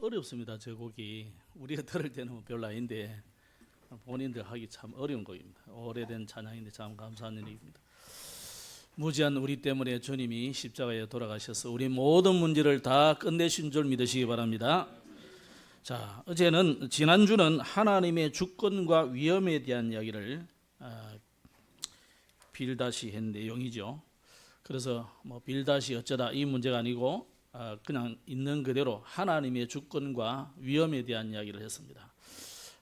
어렵습니다. 저 곡이 우리가 들을 때는 별로 아닌데 본인들 하기 참 어려운 곡입니다. 오래된 찬양인데 참 감사한 일입니다. 무지한 우리 때문에 주님이 십자가에 돌아가셔서 우리 모든 문제를 다 끝내신 줄 믿으시기 바랍니다. 자, 어제는 지난주는 하나님의 주권과 위엄에 대한 이야기를 빌다시 한 내용이죠. 그래서 빌다시 어쩌다 이 문제가 아니고 그냥 있는 그대로 하나님의 주권과 위엄에 대한 이야기를 했습니다.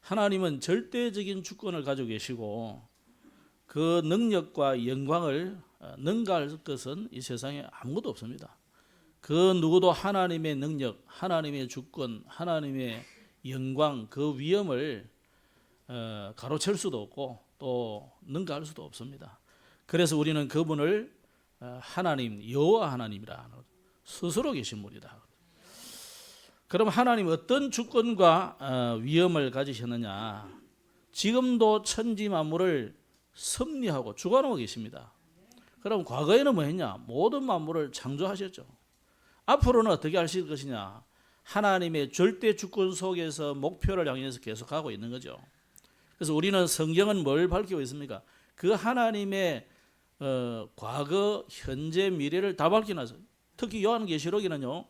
하나님은 절대적인 주권을 가지고 계시고 그 능력과 영광을 능가할 것은 이 세상에 아무것도 없습니다. 그 누구도 하나님의 능력, 하나님의 주권, 하나님의 영광, 그 위엄을 가로챌 수도 없고 또 능가할 수도 없습니다. 그래서 우리는 그분을 하나님, 여호와 하나님이라 스스로 계신 분이다. 그럼 하나님 어떤 주권과 위엄을 가지셨느냐? 지금도 천지 만물을 섭리하고 주관하고 계십니다. 그럼 과거에는 뭐 했냐? 모든 만물을 창조하셨죠. 앞으로는 어떻게 하실 것이냐? 하나님의 절대 주권 속에서 목표를 향해서 계속하고 있는 거죠. 그래서 우리는 성경은 뭘 밝히고 있습니까? 그 하나님의 과거, 현재, 미래를 다 밝혀놨어요. 특히 요한계시록에는요,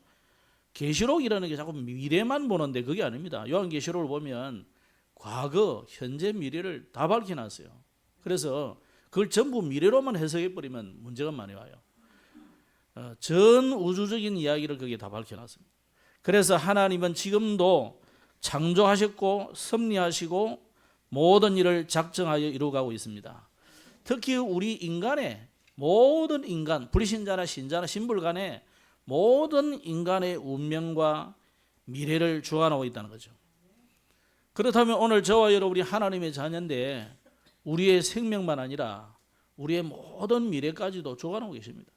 계시록이라는 게 자꾸 미래만 보는데 그게 아닙니다. 요한계시록을 보면 과거, 현재, 미래를 다 밝혀놨어요. 그래서 그걸 전부 미래로만 해석해버리면 문제가 많이 와요. 전 우주적인 이야기를 거기에 다 밝혀놨습니다. 그래서 하나님은 지금도 창조하셨고 섭리하시고 모든 일을 작정하여 이루어가고 있습니다. 특히 우리 인간의 모든 인간, 불신자나 신자나 신불간의 모든 인간의 운명과 미래를 주관하고 있다는 거죠. 그렇다면 오늘 저와 여러분이 하나님의 자녀인데 우리의 생명만 아니라 우리의 모든 미래까지도 주관하고 계십니다.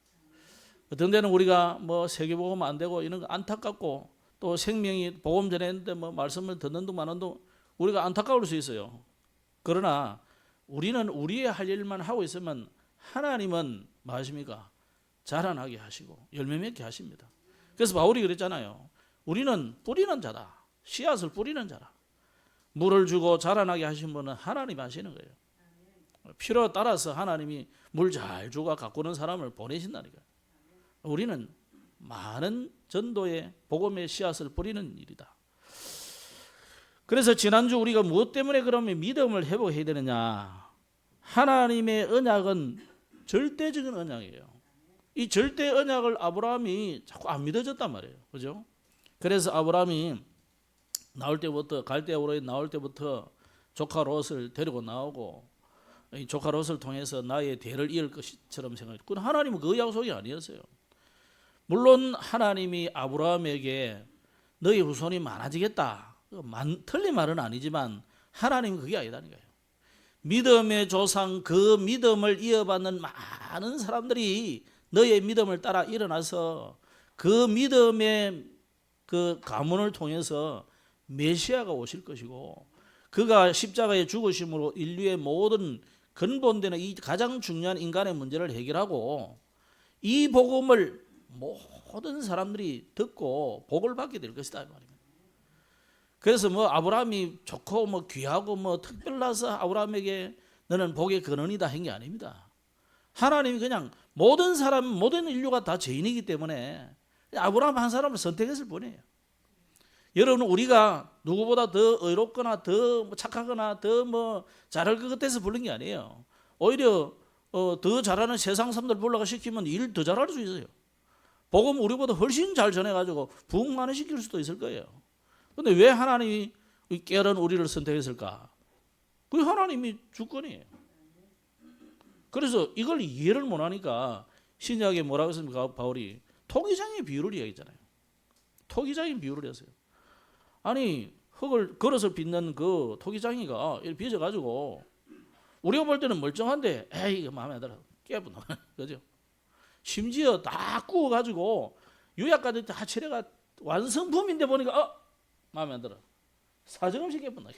어떤 데는 우리가 세계복음 안 되고 이런 거 안타깝고 또 생명이 복음 전했는데 말씀을 듣는 둥 마는 둥 우리가 안타까울 수 있어요. 그러나 우리는 우리의 할 일만 하고 있으면 하나님은 뭐 하십니까? 자라나게 하시고 열매 맺게 하십니다. 그래서 바울이 그랬잖아요. 우리는 뿌리는 자다. 씨앗을 뿌리는 자라. 물을 주고 자라나게 하신 분은 하나님 하시는 거예요. 필요에 따라서 하나님이 물 잘 주고 가꾸는 사람을 보내신다니까요. 우리는 많은 전도의 복음의 씨앗을 뿌리는 일이다. 그래서 지난주 우리가 무엇 때문에 그러면 믿음을 회복해야 되느냐? 하나님의 언약은 절대적인 언약이에요. 이 절대 언약을 아브라함이 자꾸 안 믿어졌단 말이에요. 그죠? 그래서 아브라함이 나올 때부터 갈대아우로에 나올 때부터 조카 롯을 데리고 나오고 이 조카 롯을 통해서 나의 대를 이을 것처럼 생각했고 그건 하나님은 그 약속이 아니었어요. 물론 하나님이 아브라함에게 너희 후손이 많아지겠다. 틀린 말은 아니지만 하나님은 그게 아니다니까요. 믿음의 조상 그 믿음을 이어받는 많은 사람들이 너의 믿음을 따라 일어나서 그 믿음의 그 가문을 통해서 메시아가 오실 것이고 그가 십자가에 죽으심으로 인류의 모든 근본되는 이 가장 중요한 인간의 문제를 해결하고 이 복음을 모든 사람들이 듣고 복을 받게 될 것이다 말입니다. 그래서 아브라함이 좋고 귀하고 특별나서 아브라함에게 너는 복의 근원이다 한 게 아닙니다. 하나님이 그냥 모든 사람 모든 인류가 다 죄인이기 때문에 아브라함 한 사람을 선택했을 뿐이에요. 여러분 우리가 누구보다 더 의롭거나 더 착하거나 더 잘할 것 같아서 부른 게 아니에요. 오히려 더 잘하는 세상 사람들 불러가 시키면 일 더 잘할 수 있어요. 복음 우리보다 훨씬 잘 전해가지고 부흥만을 시킬 수도 있을 거예요. 그런데 왜 하나님이 깨어난 우리를 선택했을까? 그게 하나님이 주권이에요. 그래서 이걸 이해를 못하니까 신약에 뭐라고 했습니까? 바울이 토기장의 비유를 이야기했잖아요. 토기장의 비유를 했어요. 아니 흙을 그릇을 빚는 그 토기장이가 이렇게 빚어가지고 우리가 볼 때는 멀쩡한데 에이 이거 마음에 안 들어 깨분 그죠? 심지어 다 구워가지고 유약까지 다 처리가 완성품인데 보니까 마음에 안 들어 사정없이 깨분나게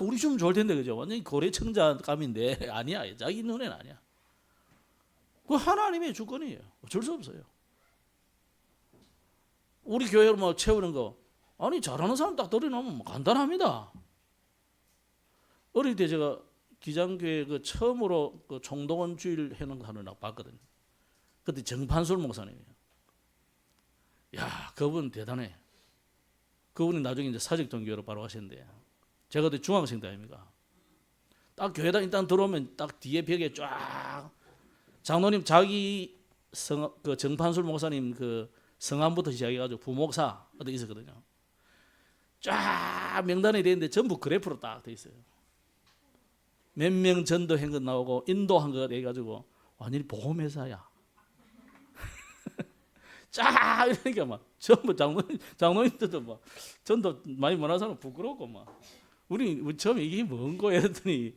우리 좀 좋을 텐데 그죠? 완전히 고래청자감인데 아니야. 자기 눈에는 아니야. 그 하나님의 주권이에요. 어쩔 수 없어요. 우리 교회로 뭐 채우는 거, 아니 잘하는 사람 딱 들여놓으면 뭐 간단합니다. 어릴 때 제가 기장교회 그 처음으로 그 총동원 주일 해놓은 거 하나 봤거든요. 그때 정판술 목사님이에요. 야, 그분 대단해. 그분이 나중에 이제 사직동교회로 바로 가셨는데, 제가 그때 중학생 때 아닙니까? 딱 교회당 일단 들어오면 딱 뒤에 벽에 쫙 장로님 자기 그 정판술 목사님 그 성함부터 시작해가지고 부목사 어디 있었거든요. 쫙 명단이 되어 있는데 전부 그래프로 딱 돼 있어요. 몇 명 전도한 것 나오고 인도한 거 해가지고 완전히 보험회사야. 쫙 이러니까 막 전부 장로님들도 막 전도 많이 못한 사람 부끄럽고 막 우리 처음에 이게 뭔 거야 했더니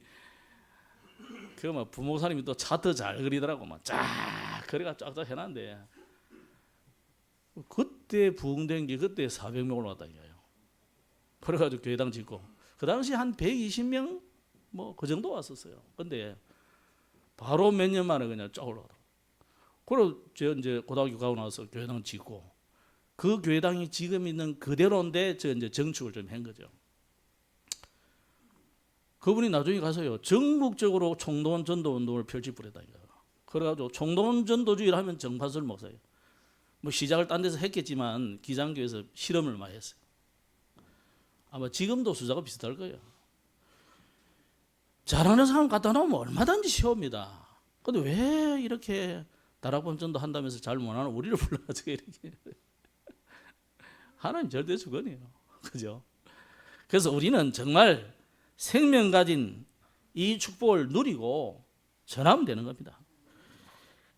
그 막 부목사님이 또 차트 잘 그리더라고 막 쫙 그래가 쫙쫙 해놨는데 그때 부흥된 게 그때 400명 올라왔다 이거예요. 그래가지고 교회당 짓고 그 당시 한 120명 뭐 그 정도 왔었어요. 근데 바로 몇 년 만에 그냥 쫙 올라가더라고. 그리고 저 이제 고등학교 가고 나서 교회당 짓고 그 교회당이 지금 있는 그대로인데 저 이제 정축을 좀 한 거죠. 그분이 나중에 가서요 전국적으로 총동원 전도 운동을 펼칠 뻔했다니까. 그래가지고 총동원 전도주의를 하면 정판술 목사예요. 뭐 시작을 딴 데서 했겠지만 기장교에서 실험을 많이 했어요. 아마 지금도 수작가 비슷할 거예요. 잘하는 사람 갖다 놓으면 얼마든지 쉬웁니다. 근데 왜 이렇게 다락방 전도 한다면서 잘 못하는 우리를 불러가지고 이렇게 하나님 절대 주권이에요. 그죠? 그래서 우리는 정말 생명 가진 이 축복을 누리고 전하면 되는 겁니다.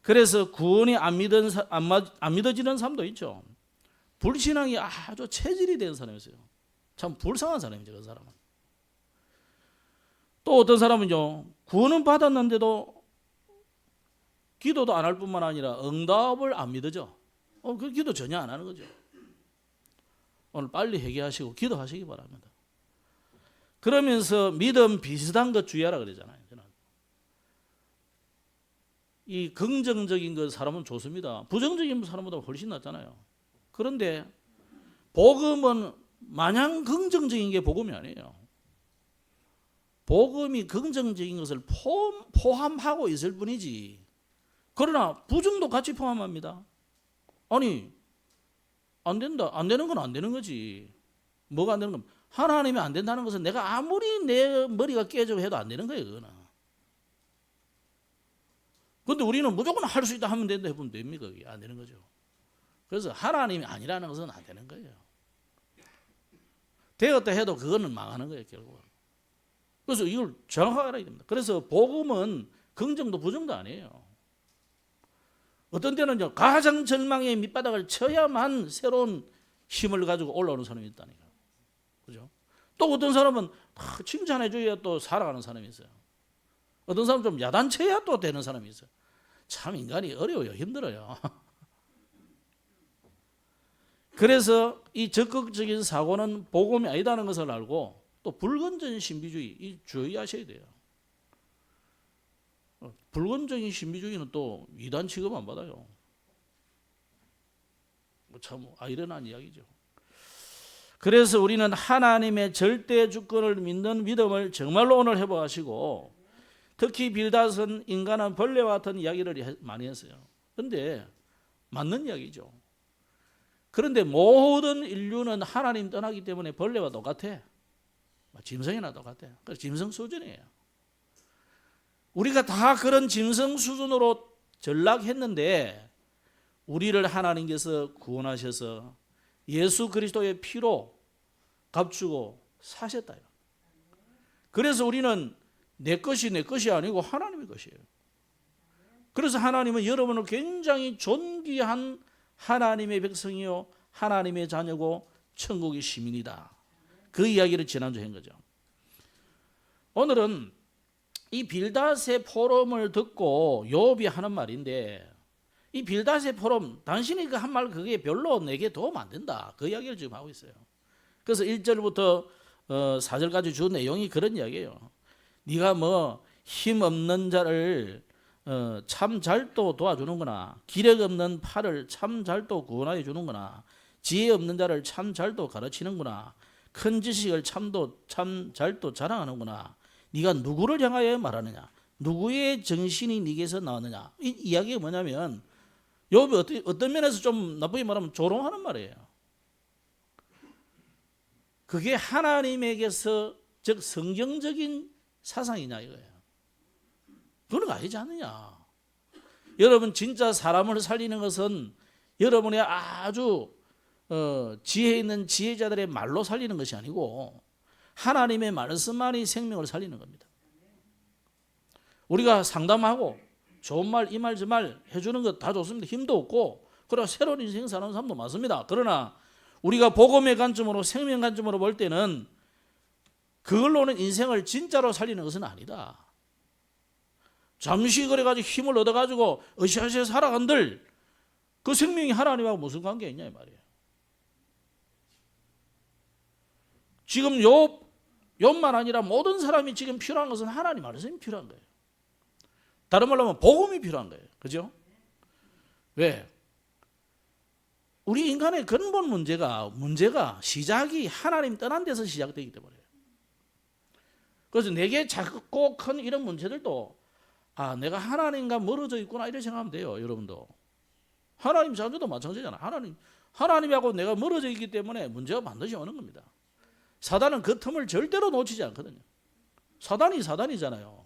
그래서 구원이 안 믿어지는 사람도 있죠. 불신앙이 아주 체질이 된 사람이었어요. 참 불쌍한 사람이죠. 그 사람은. 또 어떤 사람은요 구원은 받았는데도 기도도 안 할 뿐만 아니라 응답을 안 믿어져. 그 기도 전혀 안 하는 거죠. 오늘 빨리 회개하시고 기도하시기 바랍니다. 그러면서 믿음 비슷한 것 주의하라 그러잖아요. 저는. 이 긍정적인 것 사람은 좋습니다. 부정적인 사람보다 훨씬 낫잖아요. 그런데 복음은 마냥 긍정적인 게 복음이 아니에요. 복음이 긍정적인 것을 포함하고 있을 뿐이지. 그러나 부정도 같이 포함합니다. 아니 안 된다. 안 되는 건 안 되는 거지. 뭐가 안 되는 건 하나님이 안 된다는 것은 내가 아무리 내 머리가 깨지고 해도 안 되는 거예요. 그거는. 그런데 우리는 무조건 할 수 있다 하면 된다 해보면 됩니까? 그게 안 되는 거죠. 그래서 하나님이 아니라는 것은 안 되는 거예요. 되었다 해도 그거는 망하는 거예요. 결국은. 그래서 이걸 정확하게 알아야 됩니다. 그래서 복음은 긍정도 부정도 아니에요. 어떤 때는요 가장 절망의 밑바닥을 쳐야만 새로운 힘을 가지고 올라오는 사람이 있다니까. 그죠? 또 어떤 사람은 칭찬해 줘야 또 살아가는 사람이 있어요. 어떤 사람은 좀 야단쳐야 또 되는 사람이 있어요. 참 인간이 어려워요. 힘들어요. 그래서 이 적극적인 사고는 복음이 아니다는 것을 알고 또 불건전 신비주의 이 주의하셔야 돼요. 불건전인 신비주의는 또 이단 취급 안 받아요. 참 아이러니한 이야기죠. 그래서 우리는 하나님의 절대 주권을 믿는 믿음을 정말로 오늘 회복하시고 특히 빌닷은 인간은 벌레와 같은 이야기를 많이 했어요. 그런데 맞는 이야기죠. 그런데 모든 인류는 하나님 떠나기 때문에 벌레와 똑같아. 짐승이나 똑같아. 그래서 짐승 수준이에요. 우리가 다 그런 짐승 수준으로 전락했는데 우리를 하나님께서 구원하셔서 예수 그리스도의 피로 값주고 사셨다요. 그래서 우리는 내 것이 아니고 하나님의 것이에요. 그래서 하나님은 여러분을 굉장히 존귀한 하나님의 백성이요 하나님의 자녀고 천국의 시민이다. 그 이야기를 지난주에 한 거죠. 오늘은 이 빌닷의 포럼을 듣고 욥이 하는 말인데 이 빌닷의 포럼 당신이 그 한 말 그게 별로 내게 도움 안 된다. 그 이야기를 지금 하고 있어요. 그래서 1절부터 4절까지 주 내용이 그런 이야기예요. 네가 뭐 힘없는 자를 참 잘 또 도와주는구나. 기력 없는 팔을 참 잘 또 구원하여 주는구나. 지혜 없는 자를 참 잘도 가르치는구나. 큰 지식을 참 잘도 자랑하는구나. 네가 누구를 향하여 말하느냐? 누구의 정신이 네게서 나왔느냐? 이 이야기가 뭐냐면 욥이 어떤 면에서 좀 나쁘게 말하면 조롱하는 말이에요. 그게 하나님에게서 즉 성경적인 사상이냐 이거예요. 그건 아니지 않느냐. 여러분 진짜 사람을 살리는 것은 여러분의 아주 지혜 있는 지혜자들의 말로 살리는 것이 아니고 하나님의 말씀만이 생명을 살리는 겁니다. 우리가 상담하고 좋은 말, 이 말, 저 말 해주는 것 다 좋습니다. 힘도 없고 그러나 새로운 인생 사는 사람도 많습니다. 그러나 우리가 복음의 관점으로 생명 관점으로 볼 때는 그걸로는 인생을 진짜로 살리는 것은 아니다. 잠시 그래가지고 힘을 얻어가지고 으쌰으쌰 살아간들 그 생명이 하나님하고 무슨 관계가 있냐 이 말이에요. 지금 욥만 아니라 모든 사람이 지금 필요한 것은 하나님 말씀이 필요한 거예요. 다른 말로 하면 복음이 필요한 거예요. 그죠? 왜? 우리 인간의 근본 문제가 시작이 하나님 떠난 데서 시작되기 때문에. 그래서 내게 작고 큰 이런 문제들도 내가 하나님과 멀어져 있구나 이렇게 생각하면 돼요. 여러분도. 하나님 자녀도 마찬가지잖아. 하나님하고 내가 멀어져 있기 때문에 문제가 반드시 오는 겁니다. 사단은 그 틈을 절대로 놓치지 않거든요. 사단이 사단이잖아요.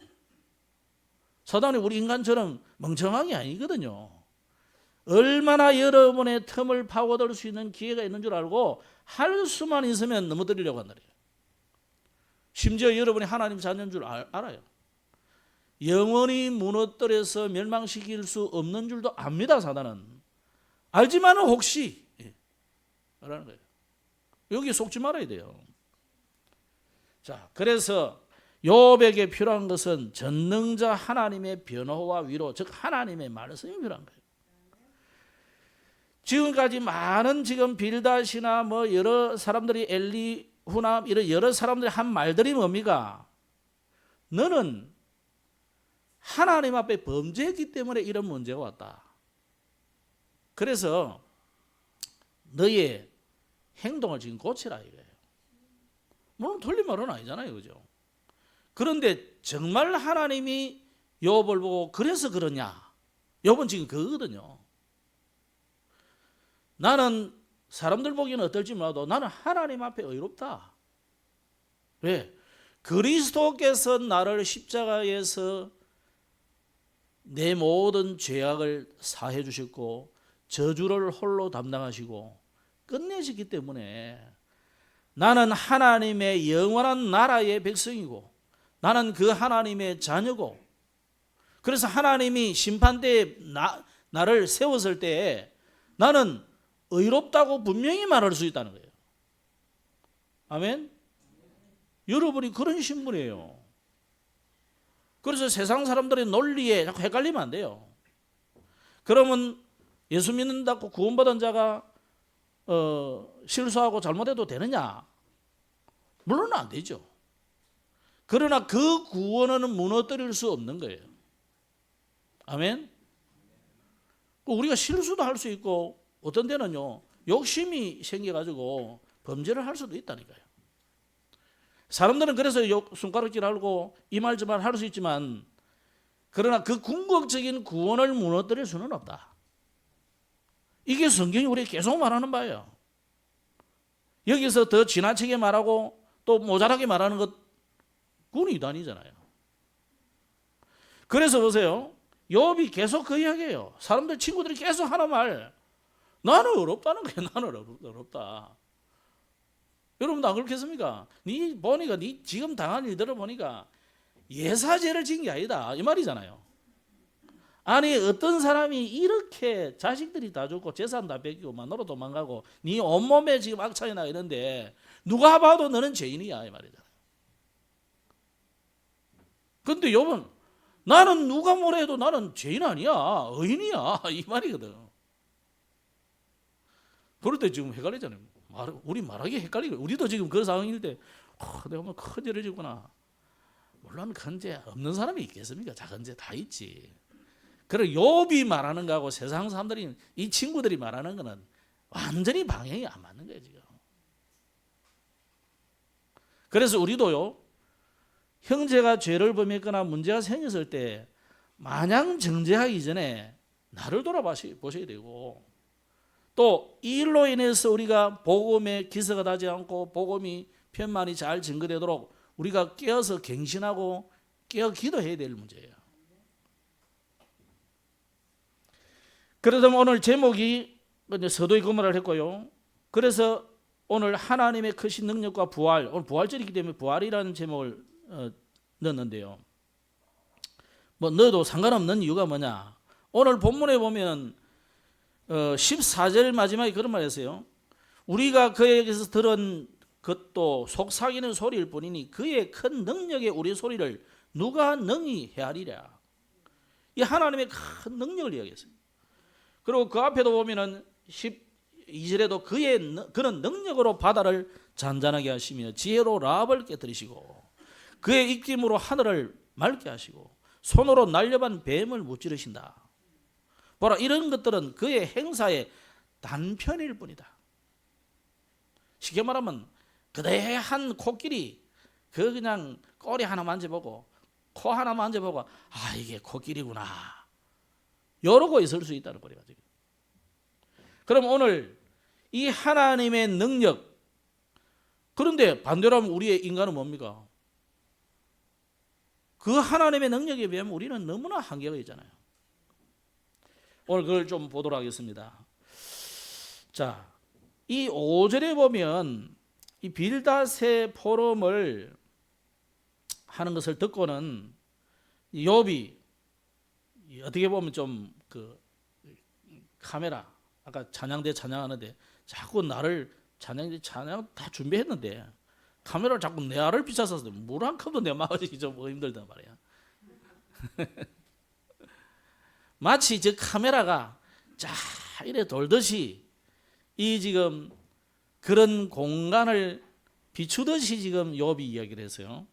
사단이 우리 인간처럼 멍청한 게 아니거든요. 얼마나 여러분의 틈을 파고들 수 있는 기회가 있는 줄 알고 할 수만 있으면 넘어뜨리려고 한다. 심지어 여러분이 하나님 자녀인 줄 알아요. 영원히 무너뜨려서 멸망시킬 수 없는 줄도 압니다. 사단은. 알지만은 혹시 라는 거예요. 여기 속지 말아야 돼요. 자, 그래서 욥에게 필요한 것은 전능자 하나님의 변호와 위로, 즉 하나님의 말씀이 필요한 거예요. 지금까지 많은 지금 빌닷이나 뭐 여러 사람들이 엘리후나 이런 여러 사람들이 한 말들이 뭡니까? 너는 하나님 앞에 범죄했기 때문에 이런 문제가 왔다. 그래서 너의 행동을 지금 고치라 이거예요. 물론 틀린 말은 아니잖아요. 그죠? 그런데 정말 하나님이 욥을 보고 그래서 그러냐? 욥은 지금 그거거든요. 나는 사람들 보기에는 어떨지 몰라도 나는 하나님 앞에 의롭다. 왜? 그리스도께서 나를 십자가에서 내 모든 죄악을 사해 주셨고 저주를 홀로 담당하시고 끝내시기 때문에 나는 하나님의 영원한 나라의 백성이고 나는 그 하나님의 자녀고 그래서 하나님이 심판대에 나를 세웠을 때 나는 의롭다고 분명히 말할 수 있다는 거예요. 아멘? 여러분이 그런 신분이에요. 그래서 세상 사람들의 논리에 자꾸 헷갈리면 안 돼요. 그러면 예수 믿는다고 구원받은 자가 실수하고 잘못해도 되느냐? 물론 안 되죠. 그러나 그 구원은 무너뜨릴 수 없는 거예요. 아멘? 우리가 실수도 할 수 있고 어떤 데는요 욕심이 생겨가지고 범죄를 할 수도 있다니까요. 사람들은 그래서 손가락질 하고 이 말 저 말 할 수 있지만 그러나 그 궁극적인 구원을 무너뜨릴 수는 없다. 이게 성경이 우리에게 계속 말하는 바예요. 여기서 더 지나치게 말하고 또 모자라게 말하는 것 그건 이단이잖아요. 그래서 보세요. 욥이 계속 그 이야기예요. 사람들 친구들이 계속 하는 말 나는 어렵다는 거예요. 나는 어렵다. 여러분도 안 그렇겠습니까? 네 보니까 네 지금 당한 일들을 보니까 예사죄를 지은 게 아니다 이 말이잖아요. 아니 어떤 사람이 이렇게 자식들이 다 죽고 재산 다 뺏기고 만으로 도망가고 네 온몸에 지금 악창이 나 이런데 누가 봐도 너는 죄인이야 이 말이잖아요. 근데 욥은 나는 누가 뭐라 해도 나는 죄인 아니야 의인이야 이 말이거든. 그럴 때 지금 헷갈리잖아요. 우리 말하기 헷갈리고 우리도 지금 그런 상황일 때 내가 뭐 큰 죄를 지구나. 물론 큰 죄 없는 사람이 있겠습니까? 작은 죄 다 있지. 그리고 욥이 말하는 거하고 세상 사람들이 이 친구들이 말하는 거는 완전히 방향이 안 맞는 거예요 지금. 그래서 우리도요, 형제가 죄를 범했거나 문제가 생겼을 때 마냥 정죄하기 전에 나를 돌아보셔야 되고, 또 이 일로 인해서 우리가 복음에 기서가 나지 않고 복음이 편만이 잘 증거되도록 우리가 깨어서 갱신하고 깨어 기도해야 될 문제예요. 그러면 오늘 제목이 서도의 고문을 했고요. 그래서 오늘 하나님의 크신 능력과 부활, 오늘 부활절이기 때문에 부활이라는 제목을 넣었는데요. 뭐 넣어도 상관없는 이유가 뭐냐? 오늘 본문에 보면 14절 마지막에 그런 말 했어요. 우리가 그에게서 들은 것도 속삭이는 소리일 뿐이니 그의 큰 능력에 우리 소리를 누가 능히 헤아리랴. 이 하나님의 큰 능력을 이야기했어요. 그리고 그 앞에도 보면은 12절에도 그는 능력으로 바다를 잔잔하게 하시며 지혜로 라합을 깨뜨리시고 그의 입김으로 하늘을 맑게 하시고 손으로 날렵한 뱀을 무찌르신다. 보라, 이런 것들은 그의 행사의 단편일 뿐이다. 쉽게 말하면 그대한 코끼리 그 그냥 꼬리 하나 만져보고 코 하나 만져보고 아 이게 코끼리구나 이러고 있을 수 있다는 거예요 지금. 그럼 오늘 이 하나님의 능력, 그런데 반대로 하면 우리의 인간은 뭡니까? 그 하나님의 능력에 비하면 우리는 너무나 한계가 있잖아요. 오늘 그걸 좀 보도록 하겠습니다. 자, 이 5절에 보면 이 빌닷의 포럼을 하는 것을 듣고는 욥이 어떻게 보면 좀 그 카메라 아까 찬양대 찬양하는데 자꾸 나를 찬양 다 준비했는데 카메라를 자꾸 내 알을 비춰서 물 한 컵도 내 마시기 좀 힘들단 말이야. 마치 저 카메라가 자 이래 돌듯이 이 지금 그런 공간을 비추듯이 지금 욥이 이야기를 했어요.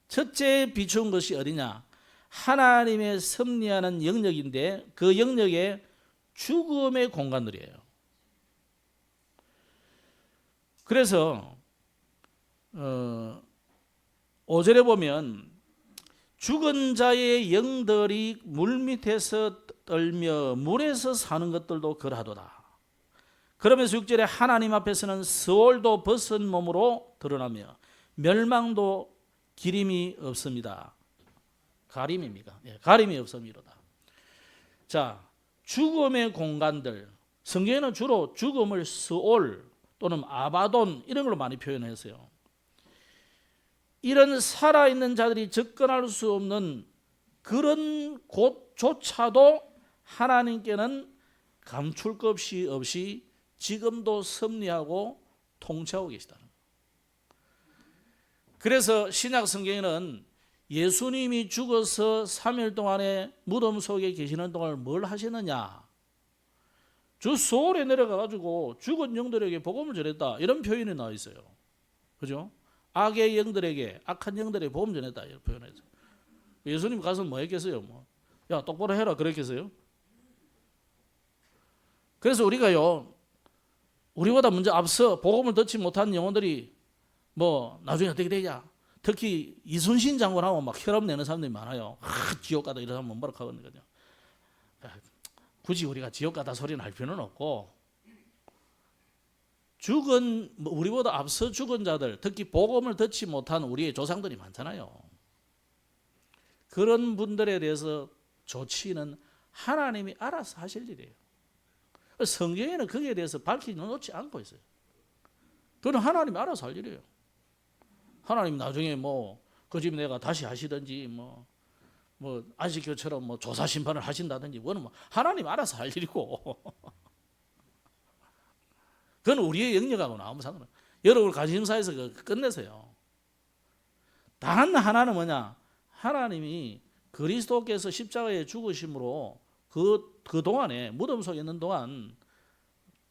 첫째 비추은 것이 어디냐? 하나님의 섭리하는 영역인데 그 영역에 죽음의 공간들이에요. 그래서 5절에 보면 죽은 자의 영들이 물밑에서 떨며 물에서 사는 것들도 그러하도다. 그러면서 6절에 하나님 앞에서는 스올도 벗은 몸으로 드러나며 멸망도 기림이 없습니다. 가림입니까? 예, 가림이 없음이로다. 자, 죽음의 공간들, 성경에는 주로 죽음을 스올 또는 아바돈 이런 걸로 많이 표현했어요. 이런 살아있는 자들이 접근할 수 없는 그런 곳조차도 하나님께는 감출 것 없이 지금도 섭리하고 통치하고 계시다는 거예요. 그래서 신약 성경에는 예수님이 죽어서 3일 동안에 무덤 속에 계시는 동안 뭘 하셨느냐? 주 소홀에 내려가가지고 죽은 영들에게 복음을 전했다. 이런 표현이 나와 있어요. 그죠? 악의 영들에게, 악한 영들에게 복음 전했다. 이런 표현을 했어요. 예수님 가서 뭐 했겠어요? 야, 똑바로 해라. 그랬겠어요? 그래서 우리가요, 우리보다 먼저 앞서 복음을 듣지 못한 영혼들이 나중에 어떻게 되냐? 특히 이순신 장군하고 막 혈압 내는 사람들이 많아요. 지옥 가다 이러면 뭐라 하거든요. 굳이 우리가 지옥 가다 소리 날 필요는 없고 우리보다 앞서 죽은 자들, 특히 복음을 듣지 못한 우리의 조상들이 많잖아요. 그런 분들에 대해서 조치는 하나님이 알아서 하실 일이에요. 성경에는 거기에 대해서 밝히 놓지 않고 있어요. 그건 하나님이 알아서 할 일이에요. 하나님 나중에 그 집 내가 다시 하시든지 안식교처럼 조사 심판을 하신다든지 그거는 하나님 알아서 할 일이고 그건 우리의 영역하고는 아무 상관없어요. 여러분 관심사에서 끝내세요. 단 하나는 뭐냐? 하나님이 그리스도께서 십자가에 죽으심으로 그 동안에 무덤 속에 있는 동안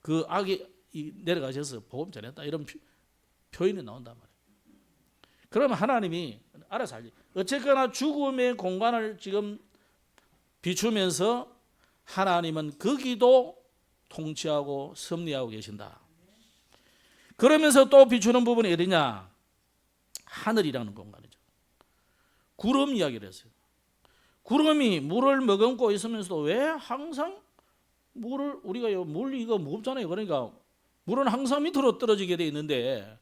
그 악이 내려가셔서 복음 전했다 이런 표현이 나온단 말이에요. 그러면 하나님이 알아서 알지. 어쨌거나 죽음의 공간을 지금 비추면서 하나님은 거기도 통치하고 섭리하고 계신다. 그러면서 또 비추는 부분이 어디냐? 하늘이라는 공간이죠. 구름 이야기를 했어요. 구름이 물을 머금고 있으면서도 왜 항상 물을 우리가 물 이거 무겁잖아요. 그러니까 물은 항상 밑으로 떨어지게 돼 있는데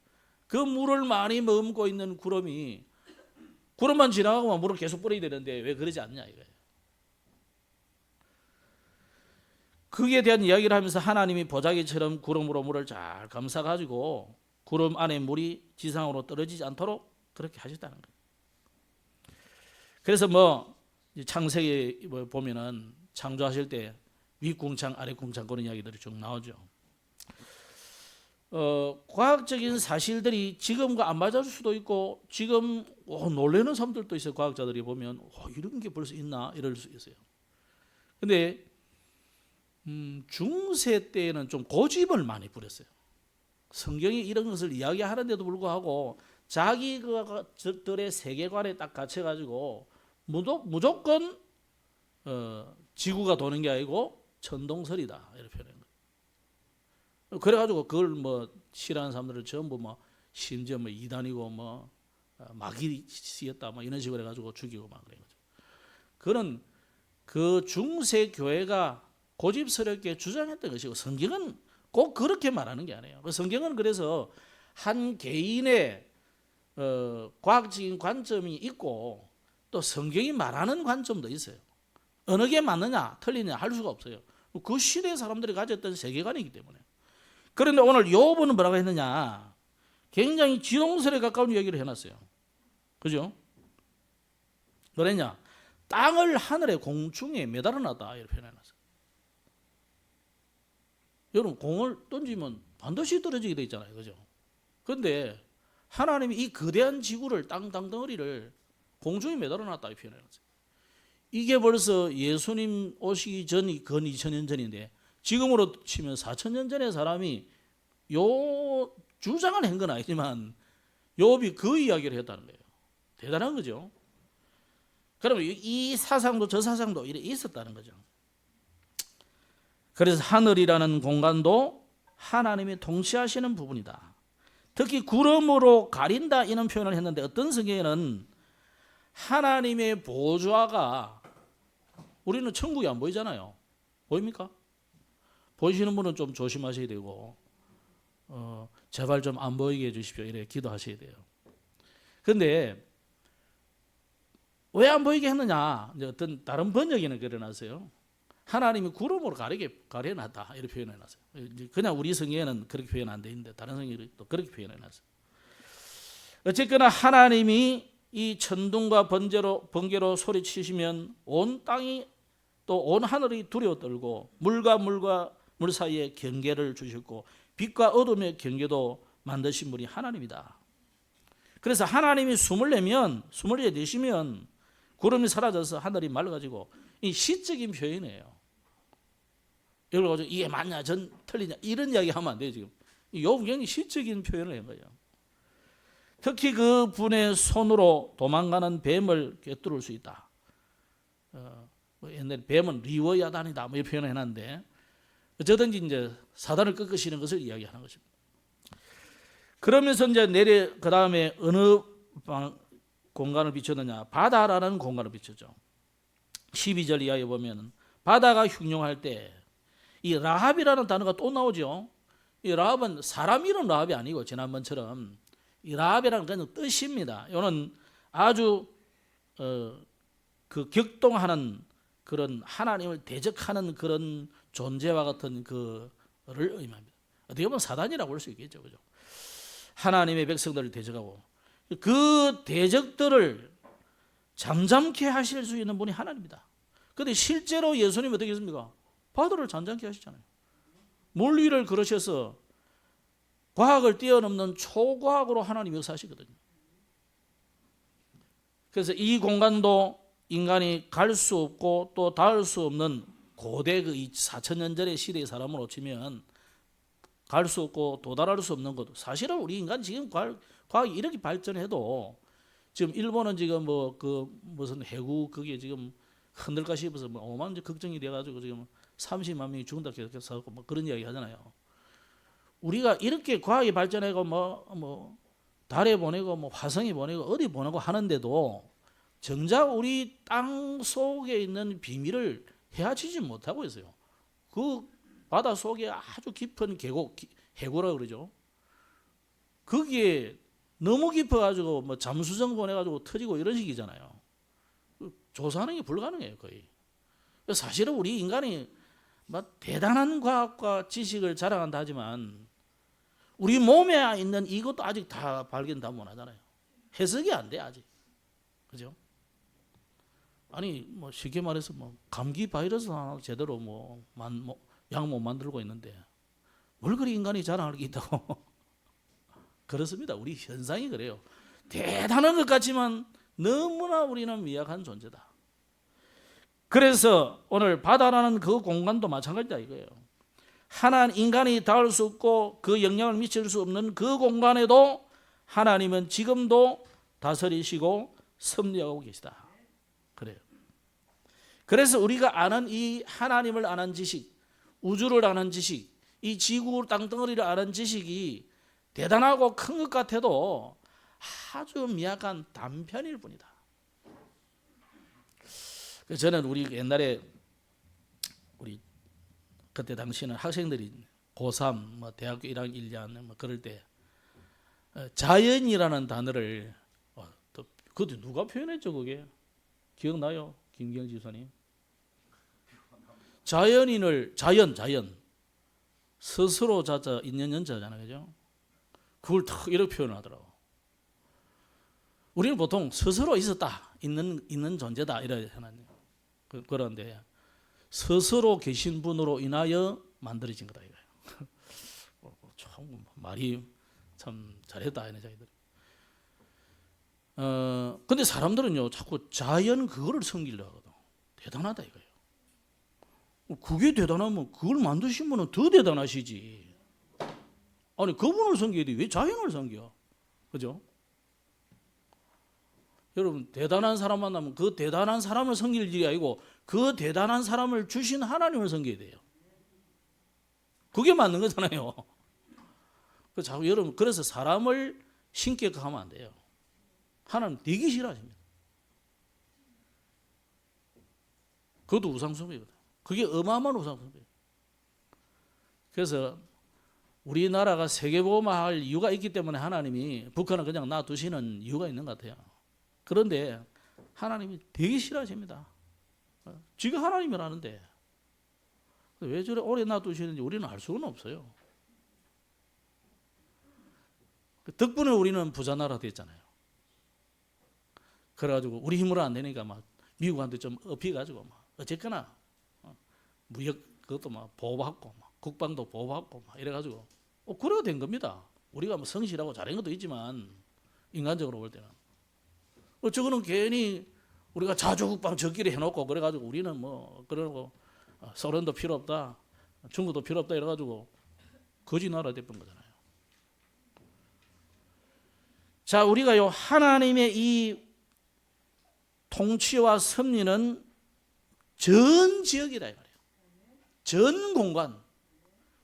그 물을 많이 머금고 있는 구름만 지나가고만 물을 계속 뿌려야 되는데 왜 그러지 않냐 이거예요. 그에 대한 이야기를 하면서 하나님이 보자기처럼 구름으로 물을 잘 감싸가지고 구름 안에 물이 지상으로 떨어지지 않도록 그렇게 하셨다는 거예요. 그래서 창세기 보면은 창조하실 때 윗궁창 아랫궁창 그런 이야기들이 쭉 나오죠. 과학적인 사실들이 지금과 안 맞을 수도 있고 지금 놀라는 사람들도 있어요. 과학자들이 보면 이런 게 벌써 있나 이럴 수 있어요. 근데 중세 때에는 좀 고집을 많이 부렸어요. 성경이 이런 것을 이야기하는데도 불구하고 자기들의 세계관에 딱 갇혀가지고 무조건 지구가 도는 게 아니고 천동설이다 이렇게 표현한 거예요. 그래가지고 그걸 싫어하는 사람들을 전부 심지어 이단이고 마귀였다 이런 식으로 해가지고 죽이고 막 그런 거죠. 그런 그 중세 교회가 고집스럽게 주장했던 것이고 성경은 꼭 그렇게 말하는 게 아니에요. 성경은 그래서 한 개인의 과학적인 관점이 있고 또 성경이 말하는 관점도 있어요. 어느 게 맞느냐 틀리냐 할 수가 없어요. 그 시대 사람들이 가졌던 세계관이기 때문에. 그런데 오늘 욥은 뭐라고 했느냐? 굉장히 지동설에 가까운 얘기를 해놨어요. 그죠? 뭐랬냐? 땅을 하늘의 공중에 매달아놨다 이렇게 표현해놨어요. 여러분 공을 던지면 반드시 떨어지게 돼 있잖아요. 그죠? 그런데 하나님이 이 거대한 지구를 땅 덩어리를 공중에 매달아놨다 이렇게 표현해놨어요. 이게 벌써 예수님 오시기 전이 근 2000년 전인데 지금으로 치면 4000년 전의 사람이 요 주장을 한 건 아니지만 욥이 그 이야기를 했다는 거예요. 대단한 거죠. 그러면 이 사상도 저 사상도 이렇게 있었다는 거죠. 그래서 하늘이라는 공간도 하나님이 통치하시는 부분이다. 특히 구름으로 가린다 이런 표현을 했는데 어떤 성경에는 하나님의 보좌가 우리는 천국이 안 보이잖아요. 보입니까? 보이시는 분은 좀 조심하셔야 되고 제발 좀 안 보이게 해주십시오. 이렇게 기도하셔야 돼요. 그런데 왜 안 보이게 했느냐? 이제 어떤 다른 번역에는 그려놨어요. 하나님이 구름으로 가려놨다 이렇게 표현해놨어요. 그냥 우리 성경에는 그렇게 표현 안 돼 있는데 다른 성경이 또 그렇게 표현해놨어요. 어쨌거나 하나님이 이 천둥과 번개로 소리치시면 온 땅이 또 온 하늘이 두려워 떨고 물과 물 사이에 경계를 주셨고 빛과 어둠의 경계도 만드신 분이 하나님이다. 그래서 하나님이 숨을 내쉬면 구름이 사라져서 하늘이 맑아지고 이 시적인 표현이에요. 이걸 가지고 이게 맞냐 전 틀리냐 이런 이야기 하면 안 돼요. 지금 욥경이 시적인 표현을 한 거예요. 특히 그 분의 손으로 도망가는 뱀을 꿰뚫을 수 있다. 옛날에 뱀은 리워야단이다 이 표현을 해놨는데 어쩌든지 이제 사단을 꺾으시는 것을 이야기하는 것입니다. 그러면서 이제 그 다음에 어느 공간을 비추느냐? 바다라는 공간을 비추죠. 12절 이하에 보면 바다가 흉흉할 때 이 라합이라는 단어가 또 나오죠. 이 라합은 사람 이름 라합이 아니고 지난번처럼 이 라합이라는 것은 뜻입니다. 이거는 아주 그 격동하는 그런 하나님을 대적하는 그런 존재와 같은 그를 의미합니다. 어떻게 보면 사단이라고 볼 수 있겠죠, 그죠? 하나님의 백성들을 대적하고 그 대적들을 잠잠케 하실 수 있는 분이 하나님이다. 그런데 실제로 예수님이 어떻게 했습니까? 바다를 잠잠케 하시잖아요. 물 위를 걸으셔서 과학을 뛰어넘는 초과학으로 하나님이 역사하시거든요. 그래서 이 공간도 인간이 갈 수 없고 또 닿을 수 없는 고대 그 4000년 전의 시대의 사람으로 치면 갈 수 없고 도달할 수 없는 것. 사실은 우리 인간 지금 과학이 이렇게 발전해도 지금 일본은 지금 무슨 해구 그게 지금 흔들까 싶어서 어마어마한 걱정이 돼가지고 지금 30만 명이 죽은다 계속해서 뭐 그런 이야기 하잖아요. 우리가 이렇게 과학이 발전하고 뭐 달에 보내고 뭐 화성에 보내고 어디 보내고 하는데도 정작 우리 땅 속에 있는 비밀을 헤아치지 못하고 있어요. 그 바다 속에 아주 깊은 계곡, 해구라고 그러죠. 거기에 너무 깊어가지고 뭐 잠수정 보내가지고 터지고 이런 식이잖아요. 조사하는 게 불가능해요, 거의. 사실은 우리 인간이 막 대단한 과학과 지식을 자랑한다 하지만 우리 몸에 있는 이것도 아직 다 발견 다 못하잖아요. 해석이 안 돼, 아직. 그죠? 아니, 뭐 쉽게 말해서 뭐 감기 바이러스 하나 제대로 약 못 만들고 있는데 뭘 그리 인간이 자랑할 게 있다고. 그렇습니다. 우리 현상이 그래요. 대단한 것 같지만 너무나 우리는 미약한 존재다. 그래서 오늘 바다라는 그 공간도 마찬가지다 이거예요. 하나님, 인간이 닿을 수 없고 그 영향을 미칠 수 없는 그 공간에도 하나님은 지금도 다스리시고 섭리하고 계시다. 그래요. 그래서 우리가 아는 이 하나님을 아는 지식, 우주를 아는 지식, 이 지구 땅덩어리를 아는 지식이 대단하고 큰 것 같아도 아주 미약한 단편일 뿐이다. 저는 우리 옛날에 우리 그때 당시는 학생들이 고3 뭐 대학교 1학년 1년 뭐 그럴 때 자연이라는 단어를 그때 누가 표현했죠 그게? 기억나요? 김경 지사님. 자연 스스로 자자 있는 연자잖아요, 그죠? 그걸 딱 이렇게 표현하더라고. 우리는 보통 스스로 있었다, 있는 존재다 이래 하나님. 그런데 스스로 계신 분으로 인하여 만들어진 거다 이거예요. 참 말이 참 잘했다 이런 자기들. 근데 사람들은요 자꾸 자연 그거를 섬기려고 하거든. 대단하다 이거예요. 그게 대단하면 그걸 만드신 분은 더 대단하시지. 아니 그분을 섬겨야 돼. 왜 자연을 섬겨? 그죠? 여러분 대단한 사람 만나면 그 대단한 사람을 섬길 일이 아니고 그 대단한 사람을 주신 하나님을 섬겨야 돼요. 그게 맞는 거잖아요. 자꾸 여러분 그래서 사람을 신격하면 안 돼요. 하나님 되게 싫어하십니다. 그것도 우상숭배거든. 그게 어마어마한 우상숭배예요. 그래서 우리나라가 세계보험할 이유가 있기 때문에 하나님이 북한을 그냥 놔두시는 이유가 있는 것 같아요. 그런데 하나님이 되게 싫어하십니다. 지가 하나님이라는데 왜 저래 오래 놔두시는지 우리는 알 수는 없어요. 덕분에 우리는 부자 나라 됐잖아요. 그래가지고 우리 힘으로 안 되니까 막 미국한테 좀 업혀가지고 막 어쨌거나 무역 그것도 막 보호받고 막 국방도 보호받고 막 이래가지고 그래가 된 겁니다. 우리가 뭐 성실하고 잘한 것도 있지만 인간적으로 볼 때는 저거는 괜히 우리가 자주국방 적기를 해놓고 그래가지고 우리는 뭐 그러고 소련도 필요 없다, 중국도 필요 없다 이래가지고 거지 나라 됐던 거잖아요. 자, 우리가요 하나님의 이 통치와 섭리는 전 지역이다 이 말이에요. 전 공간.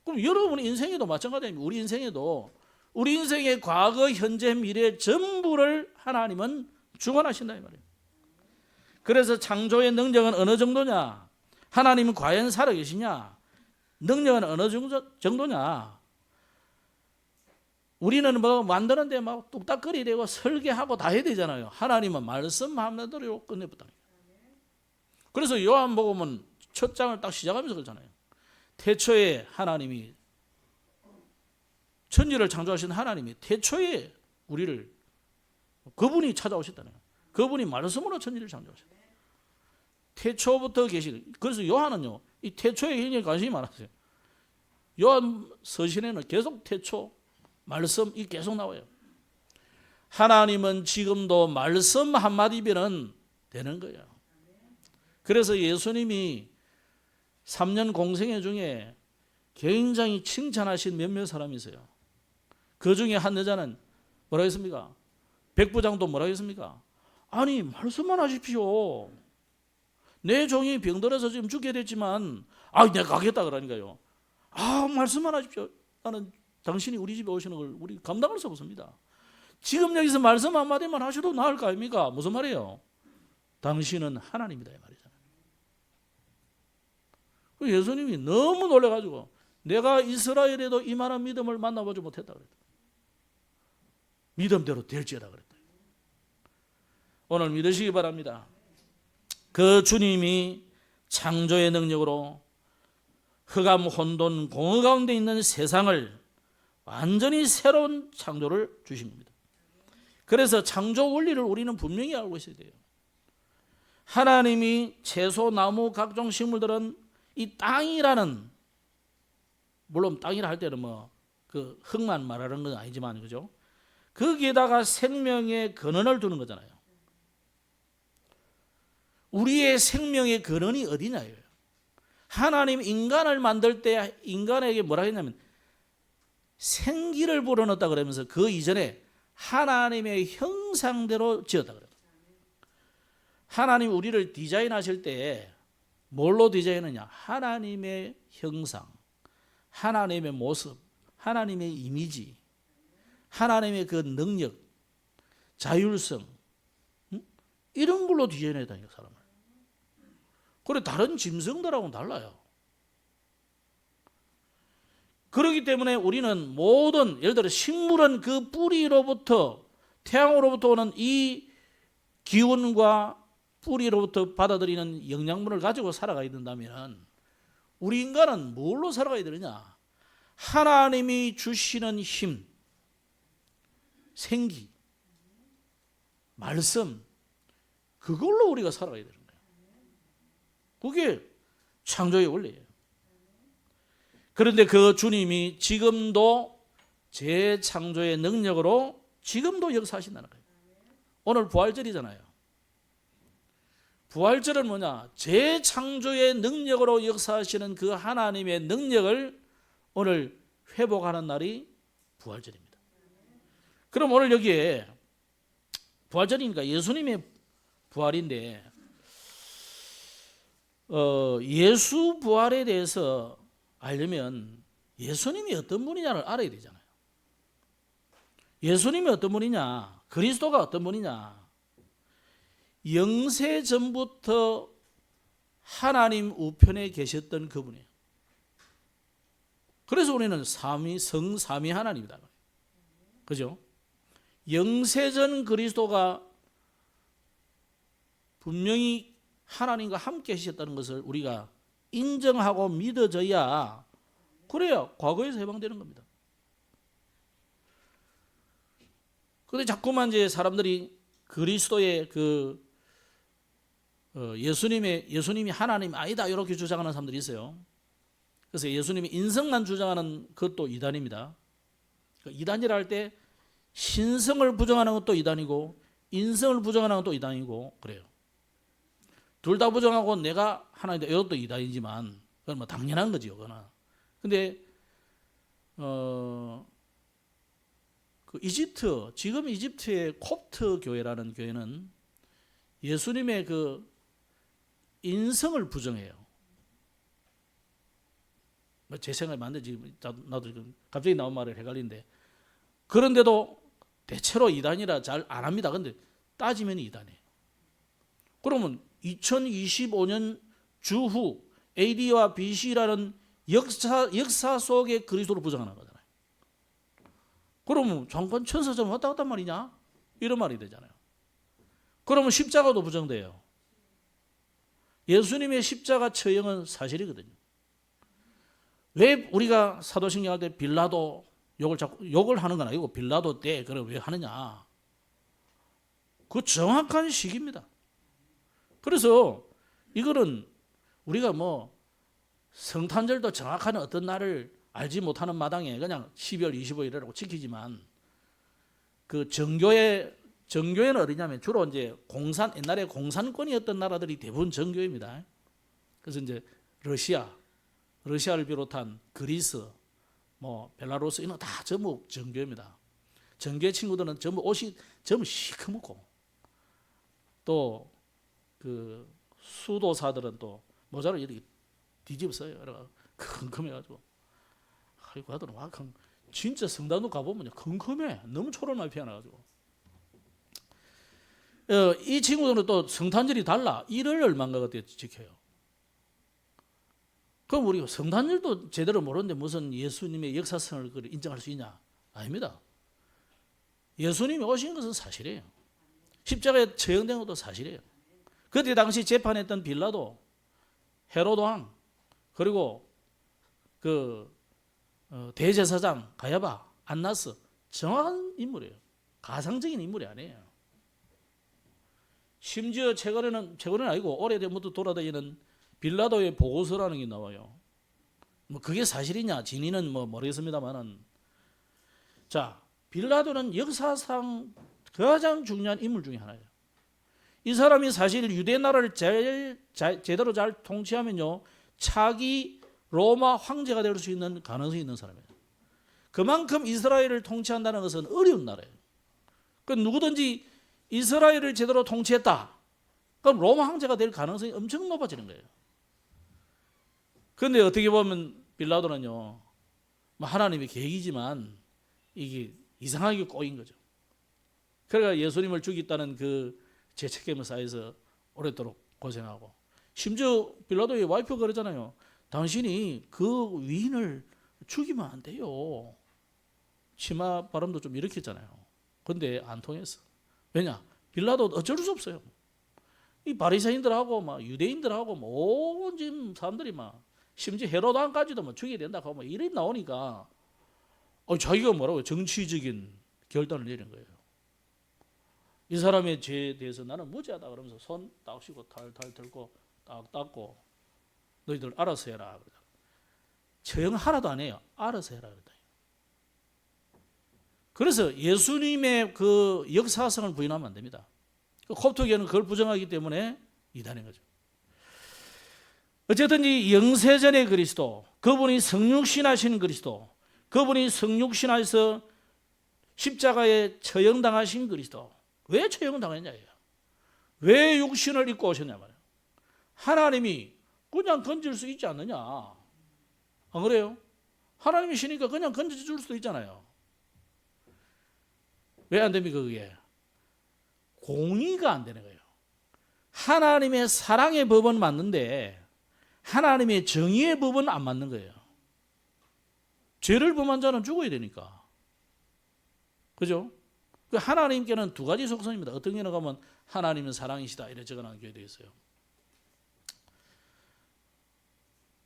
그럼 여러분 인생에도 마찬가지입니다. 우리 인생에도 우리 인생의 과거, 현재, 미래 전부를 하나님은 주관하신다 이 말이에요. 그래서 창조의 능력은 어느 정도냐? 하나님은 과연 살아계시냐? 능력은 어느 정도냐? 우리는 뭐 만드는데 막 뚝딱거리되고 설계하고 다 해야 되잖아요. 하나님은 말씀하는 대로 끝내버다. 그래서 요한복음은 첫 장을 딱 시작하면서 그러잖아요. 태초에 하나님이 천지를 창조하신 하나님이 태초에 우리를 그분이 찾아오셨다는 거예요. 그분이 말씀으로 천지를 창조하셨다. 태초부터 계신. 그래서 요한은요 이 태초에 굉장히 관심이 많았어요. 요한 서신에는 계속 태초 말씀이 계속 나와요. 하나님은 지금도 말씀 한마디면 되는 거예요. 그래서 예수님이 3년 공생애 중에 굉장히 칭찬하신 몇몇 사람이 있어요. 그 중에 한 여자는 뭐라 했습니까? 백부장도 뭐라 했습니까? 아니 말씀만 하십시오. 내 종이 병들어서 지금 죽게 됐지만 내가 가겠다 그러니까요. 말씀만 하십시오. 나는 당신이 우리 집에 오시는 걸 우리 감당할 수 없습니다. 지금 여기서 말씀 한마디만 하셔도 나을 거 아닙니까? 무슨 말이에요? 당신은 하나님이다 이 말이잖아요. 예수님이 너무 놀라가지고 내가 이스라엘에도 이만한 믿음을 만나보지 못했다 그랬다. 믿음대로 될지어다 그랬다. 오늘 믿으시기 바랍니다. 그 주님이 창조의 능력으로 흑암, 혼돈, 공허 가운데 있는 세상을 완전히 새로운 창조를 주신 겁니다. 그래서 창조 원리를 우리는 분명히 알고 있어야 돼요. 하나님이 채소, 나무, 각종 식물들은 이 땅이라는, 물론 땅이라 할 때는 그 흙만 말하는 건 아니지만, 그죠? 거기에다가 생명의 근원을 두는 거잖아요. 우리의 생명의 근원이 어디냐예요. 하나님 인간을 만들 때 인간에게 뭐라 했냐면 생기를 불어넣었다 그러면서 그 이전에 하나님의 형상대로 지었다 그래요. 하나님 우리를 디자인하실 때 뭘로 디자인하냐? 하나님의 형상, 하나님의 모습, 하나님의 이미지, 하나님의 그 능력, 자율성, 이런 걸로 디자인했다니까 사람을. 그래 다른 짐승들하고는 달라요. 그렇기 때문에 우리는 모든, 예를 들어 식물은 그 뿌리로부터, 태양으로부터 오는 이 기운과 뿌리로부터 받아들이는 영양분을 가지고 살아가야 된다면 우리 인간은 뭘로 살아가야 되느냐? 하나님이 주시는 힘, 생기, 말씀, 그걸로 우리가 살아가야 되는 거예요. 그게 창조의 원리예요. 그런데 그 주님이 지금도 재창조의 능력으로 지금도 역사하신다는 거예요. 오늘 부활절이잖아요. 부활절은 뭐냐? 재창조의 능력으로 역사하시는 그 하나님의 능력을 오늘 회복하는 날이 부활절입니다. 그럼 오늘 여기에 부활절이니까 예수님의 부활인데 예수 부활에 대해서 알려면 예수님이 어떤 분이냐를 알아야 되잖아요. 예수님이 어떤 분이냐? 그리스도가 어떤 분이냐? 영세 전부터 하나님 우편에 계셨던 그분이에요. 그래서 우리는 성삼위 하나님이다. 그죠? 영세전 그리스도가 분명히 하나님과 함께 하셨다는 것을 우리가 인정하고 믿어져야 그래야 과거에서 해방되는 겁니다. 그런데 자꾸만 이제 사람들이 그리스도의 예수님이 하나님 아니다 이렇게 주장하는 사람들이 있어요. 그래서 예수님이 인성만 주장하는 그것도 이단입니다. 이단이라 할 때 신성을 부정하는 것도 이단이고 인성을 부정하는 것도 이단이고 그래요. 둘 다 부정하고 내가 하나님이다 이것도 이단이지만 그건 뭐 당연한 거지요. 그런데 그 지금 이집트의 콥트 교회라는 교회는 예수님의 그 인성을 부정해요. 제 생각에 맞는데 지금 나도 갑자기 나온 말을 헷갈리는데 그런데도 대체로 이단이라 잘 안 합니다. 근데 따지면 이단이에요. 그러면 2025년 주후 AD와 BC라는 역사 속의 그리스도를 부정하는 거잖아요. 그러면 잠깐 천사점 왔다 갔단 말이냐? 이런 말이 되잖아요. 그러면 십자가도 부정돼요. 예수님의 십자가 처형은 사실이거든요. 왜 우리가 사도신경 할 때 빌라도 욕을 하는 건 아니고 빌라도 때 그걸 왜 하느냐? 그 정확한 시기입니다. 그래서 이거는 우리가 뭐 성탄절도 정확한 어떤 날을 알지 못하는 마당에 그냥 12월 25일이라고 지키지만 그 정교회는 어디냐면 주로 이제 옛날에 공산권이었던 나라들이 대부분 정교회입니다. 그래서 이제 러시아를 비롯한 그리스, 뭐 벨라루스 이런 거 다 전부 정교회입니다. 정교회 친구들은 전부 옷이 전부 시커멓고 또 그 수도사들은 또 모자를 이렇게 뒤집어서요. 그래가 컴컴해가지고 아이고 하더니 와 진짜 성당도 가보면 컴컴해. 너무 초롱하게 피어나가지고 이 친구들은 또 성탄절이 달라. 일을 얼마인가 그때 지켜요. 그럼 우리가 성탄절도 제대로 모르는데 무슨 예수님의 역사성을 인정할 수 있냐? 아닙니다. 예수님이 오신 것은 사실이에요. 십자가에 처형된 것도 사실이에요. 그때 당시 재판했던 빌라도, 헤로드 왕, 그리고 그 대제사장 가야바, 안나스, 정확한 인물이에요. 가상적인 인물이 아니에요. 심지어 최근에는 아니고 오래전부터 돌아다니는 빌라도의 보고서라는 게 나와요. 뭐 그게 사실이냐 진위는 뭐 모르겠습니다만은, 자 빌라도는 역사상 가장 중요한 인물 중에 하나예요. 이 사람이 사실 유대 나라를 제대로 잘 통치하면요 차기 로마 황제가 될 수 있는 가능성이 있는 사람이에요. 그만큼 이스라엘을 통치한다는 것은 어려운 나라예요. 그 누구든지 이스라엘을 제대로 통치했다, 그럼 로마 황제가 될 가능성이 엄청 높아지는 거예요. 그런데 어떻게 보면 빌라도는요 하나님의 계획이지만 이게 이상하게 꼬인 거죠. 그러니까 예수님을 죽이겠다는 그 죄책감을 쌓여서 오랫도록 고생하고, 심지어 빌라도의 와이프가 그러잖아요. 당신이 그 위인을 죽이면 안 돼요. 치마 바람도 좀 일으켰잖아요. 근데 안 통했어. 왜냐? 빌라도 어쩔 수 없어요. 이 바리새인들하고 막 유대인들하고 온 사람들이 막 심지어 헤로드 왕까지도 뭐 죽여야 된다 하고 뭐 이름 나오니까 자기가 뭐라고 정치적인 결단을 내린 거예요. 이 사람의 죄에 대해서 나는 무죄하다 그러면서 손 딱 쥐고 탈탈 들고 딱 닦고 너희들 알아서 해라. 처형 하나도 안 해요. 알아서 해라. 그래서 예수님의 그 역사성을 부인하면 안 됩니다. 콥트교는 그걸 부정하기 때문에 이단인 거죠. 어쨌든 이 영세전의 그리스도, 그분이 성육신하신 그리스도, 그분이 성육신하셔서 십자가에 처형당하신 그리스도. 왜 처형당했냐예요. 왜 육신을 입고 오셨냐 말이에요. 하나님이 그냥 건질 수 있지 않느냐. 안 그래요? 하나님이시니까 그냥 건져줄 수도 있잖아요. 왜 안 됩니까 그게? 공의가 안 되는 거예요. 하나님의 사랑의 법은 맞는데 하나님의 정의의 법은 안 맞는 거예요. 죄를 범한 자는 죽어야 되니까. 그죠? 하나님께는 두 가지 속성입니다. 어떤 경우는 가면 하나님은 사랑이시다 이래 적어놓은 교회도 있어요.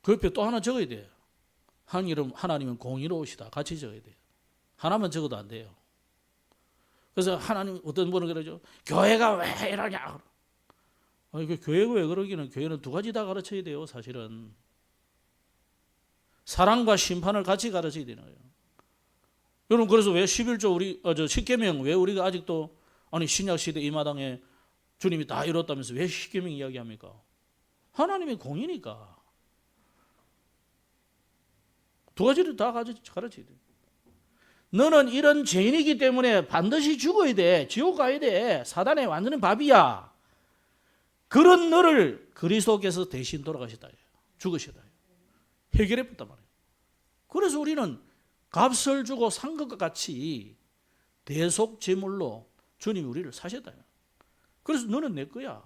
그 옆에 또 하나 적어야 돼요. 하나님은 공의로우시다 같이 적어야 돼요. 하나만 적어도 안 돼요. 그래서 하나님, 어떤 분은 그러죠. 교회가 왜 이러냐. 교회가 왜 그러기는, 교회는 두 가지 다 가르쳐야 돼요. 사실은 사랑과 심판을 같이 가르쳐야 되는 거예요. 여러분, 그래서 왜 11조 십계명 왜 우리가 아직도 신약 시대 이 마당에 주님이 다 이뤘다면서 왜 십계명 이야기합니까? 하나님의 공이니까. 두 가지를 다 가르쳐야 돼요. 너는 이런 죄인이기 때문에 반드시 죽어야 돼. 지옥 가야 돼. 사단의 완전한 밥이야. 그런 너를 그리스도께서 대신 돌아가셨다. 죽으셨다. 해결해 줬단 말이에요. 그래서 우리는 값을 주고 산 것과 같이 대속 제물로 주님이 우리를 사셨다. 그래서 너는 내 거야.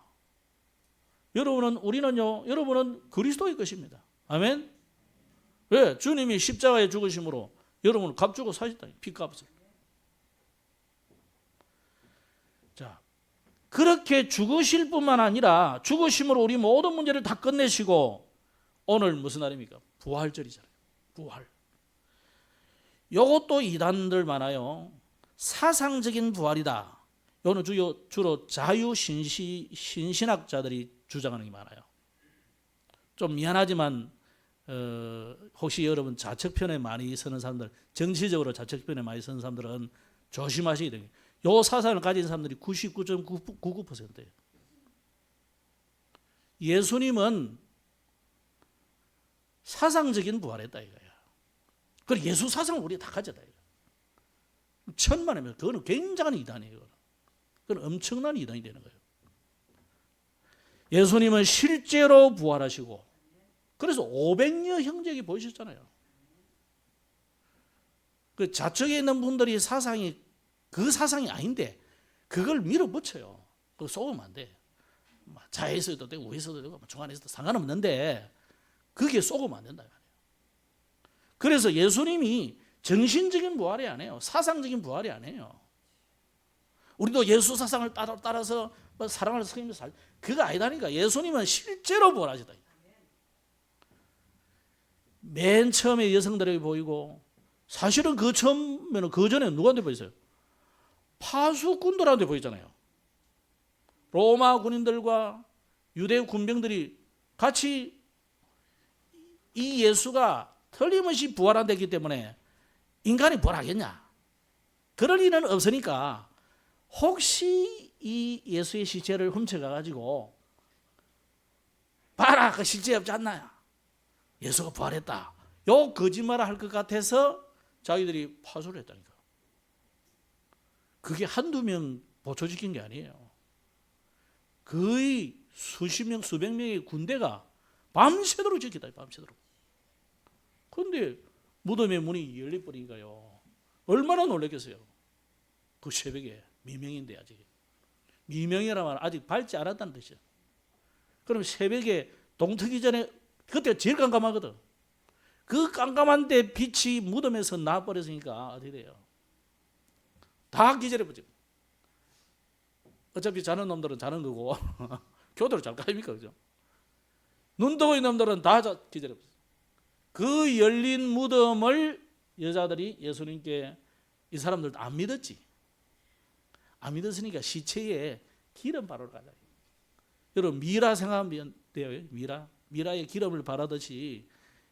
여러분은 그리스도의 것입니다. 아멘? 왜? 주님이 십자가에 죽으심으로 여러분을 값 주고 사셨다. 피값을. 자, 그렇게 죽으실 뿐만 아니라 죽으심으로 우리 모든 문제를 다 끝내시고 오늘 무슨 날입니까? 부활절이잖아요. 부활. 요것도 이단들 많아요. 사상적인 부활이다. 요는 주로 자유신신학자들이 주장하는 게 많아요. 좀 미안하지만 혹시 여러분 좌측편에 많이 서는 사람들, 정치적으로 좌측편에 많이 서는 사람들은 조심하셔야 돼요. 요 사상을 가진 사람들이 99.99%예요. 예수님은 사상적인 부활했다 이거야. 그리고 예수 사상을 우리가 다 가졌다 이거야. 천만이면 그거는 굉장한 이단이에요. 그건 엄청난 이단이 되는 거예요. 예수님은 실제로 부활하시고 그래서 500여 형제에게 보이셨잖아요. 그 좌측에 있는 분들이 사상이 그 사상이 아닌데 그걸 밀어붙여요. 그거 속으면 안 돼. 좌에 있어도 되고 우에 있어도 되고 중간에 있어도 상관없는데 그게 속으면 안 된다. 그래서 예수님이 정신적인 부활이 아니에요. 사상적인 부활이 아니에요. 우리도 예수 사상을 따라서 사랑을 섬기면서 살 그거 아니다니까. 예수님은 실제로 부활하시다. 맨 처음에 여성들에게 보이고 사실은 그 처음에는 그 전에 누구한테 보였어요? 파수꾼들한테 보였잖아요. 로마 군인들과 유대 군병들이 같이 이 예수가 틀림없이 부활한다기 때문에 인간이 부활하겠냐? 그럴 일은 없으니까 혹시 이 예수의 시체를 훔쳐가가지고 봐라 그 실제 없지 않나요? 예수가 부활했다. 요 거짓말을 할 것 같아서 자기들이 파수를 했다니까. 그게 한두 명 보초시킨 게 아니에요. 거의 수십 명, 수백 명의 군대가 밤새도록 지켰다. 밤새도록. 그런데 무덤의 문이 열려버리니까요. 얼마나 놀랐겠어요. 그 새벽에 미명인데 아직. 미명이라면 아직 밝지 않았다는 뜻이에요. 그럼 새벽에 동 트기 전에 그때가 제일 깜깜하거든. 그 깜깜한데 빛이 무덤에서 나버렸으니까 어떻게 돼요? 다 기절해버리죠. 어차피 자는 놈들은 자는 거고 교도로 잘 가입니까? 그죠? 눈 뜨고 있는 놈들은 다 기절해버렸어요. 그 열린 무덤을 여자들이 예수님께 이 사람들도 안 믿었지. 안 믿었으니까 시체에 기름 바르러 가자. 여러분 미라 생각하면 돼요. 미라의 기름을 바르듯이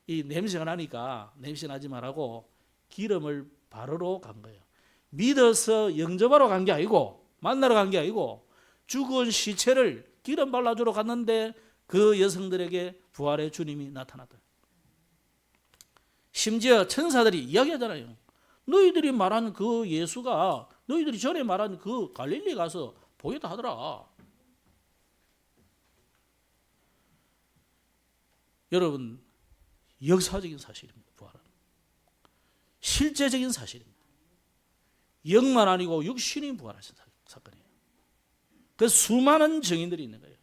이 냄새가 나니까 냄새 나지 말라고 기름을 바르러 간 거예요. 믿어서 영접하러 간 게 아니고 만나러 간 게 아니고 죽은 시체를 기름 발라주러 갔는데 그 여성들에게 부활의 주님이 나타났다. 심지어 천사들이 이야기하잖아요. 너희들이 말하는 그 예수가 너희들이 전에 말한 그 갈릴리 가서 보였다 하더라. 여러분 역사적인 사실입니다. 부활은 실제적인 사실입니다. 영만 아니고 육신이 부활하신 사건이에요. 그 수많은 증인들이 있는 거예요.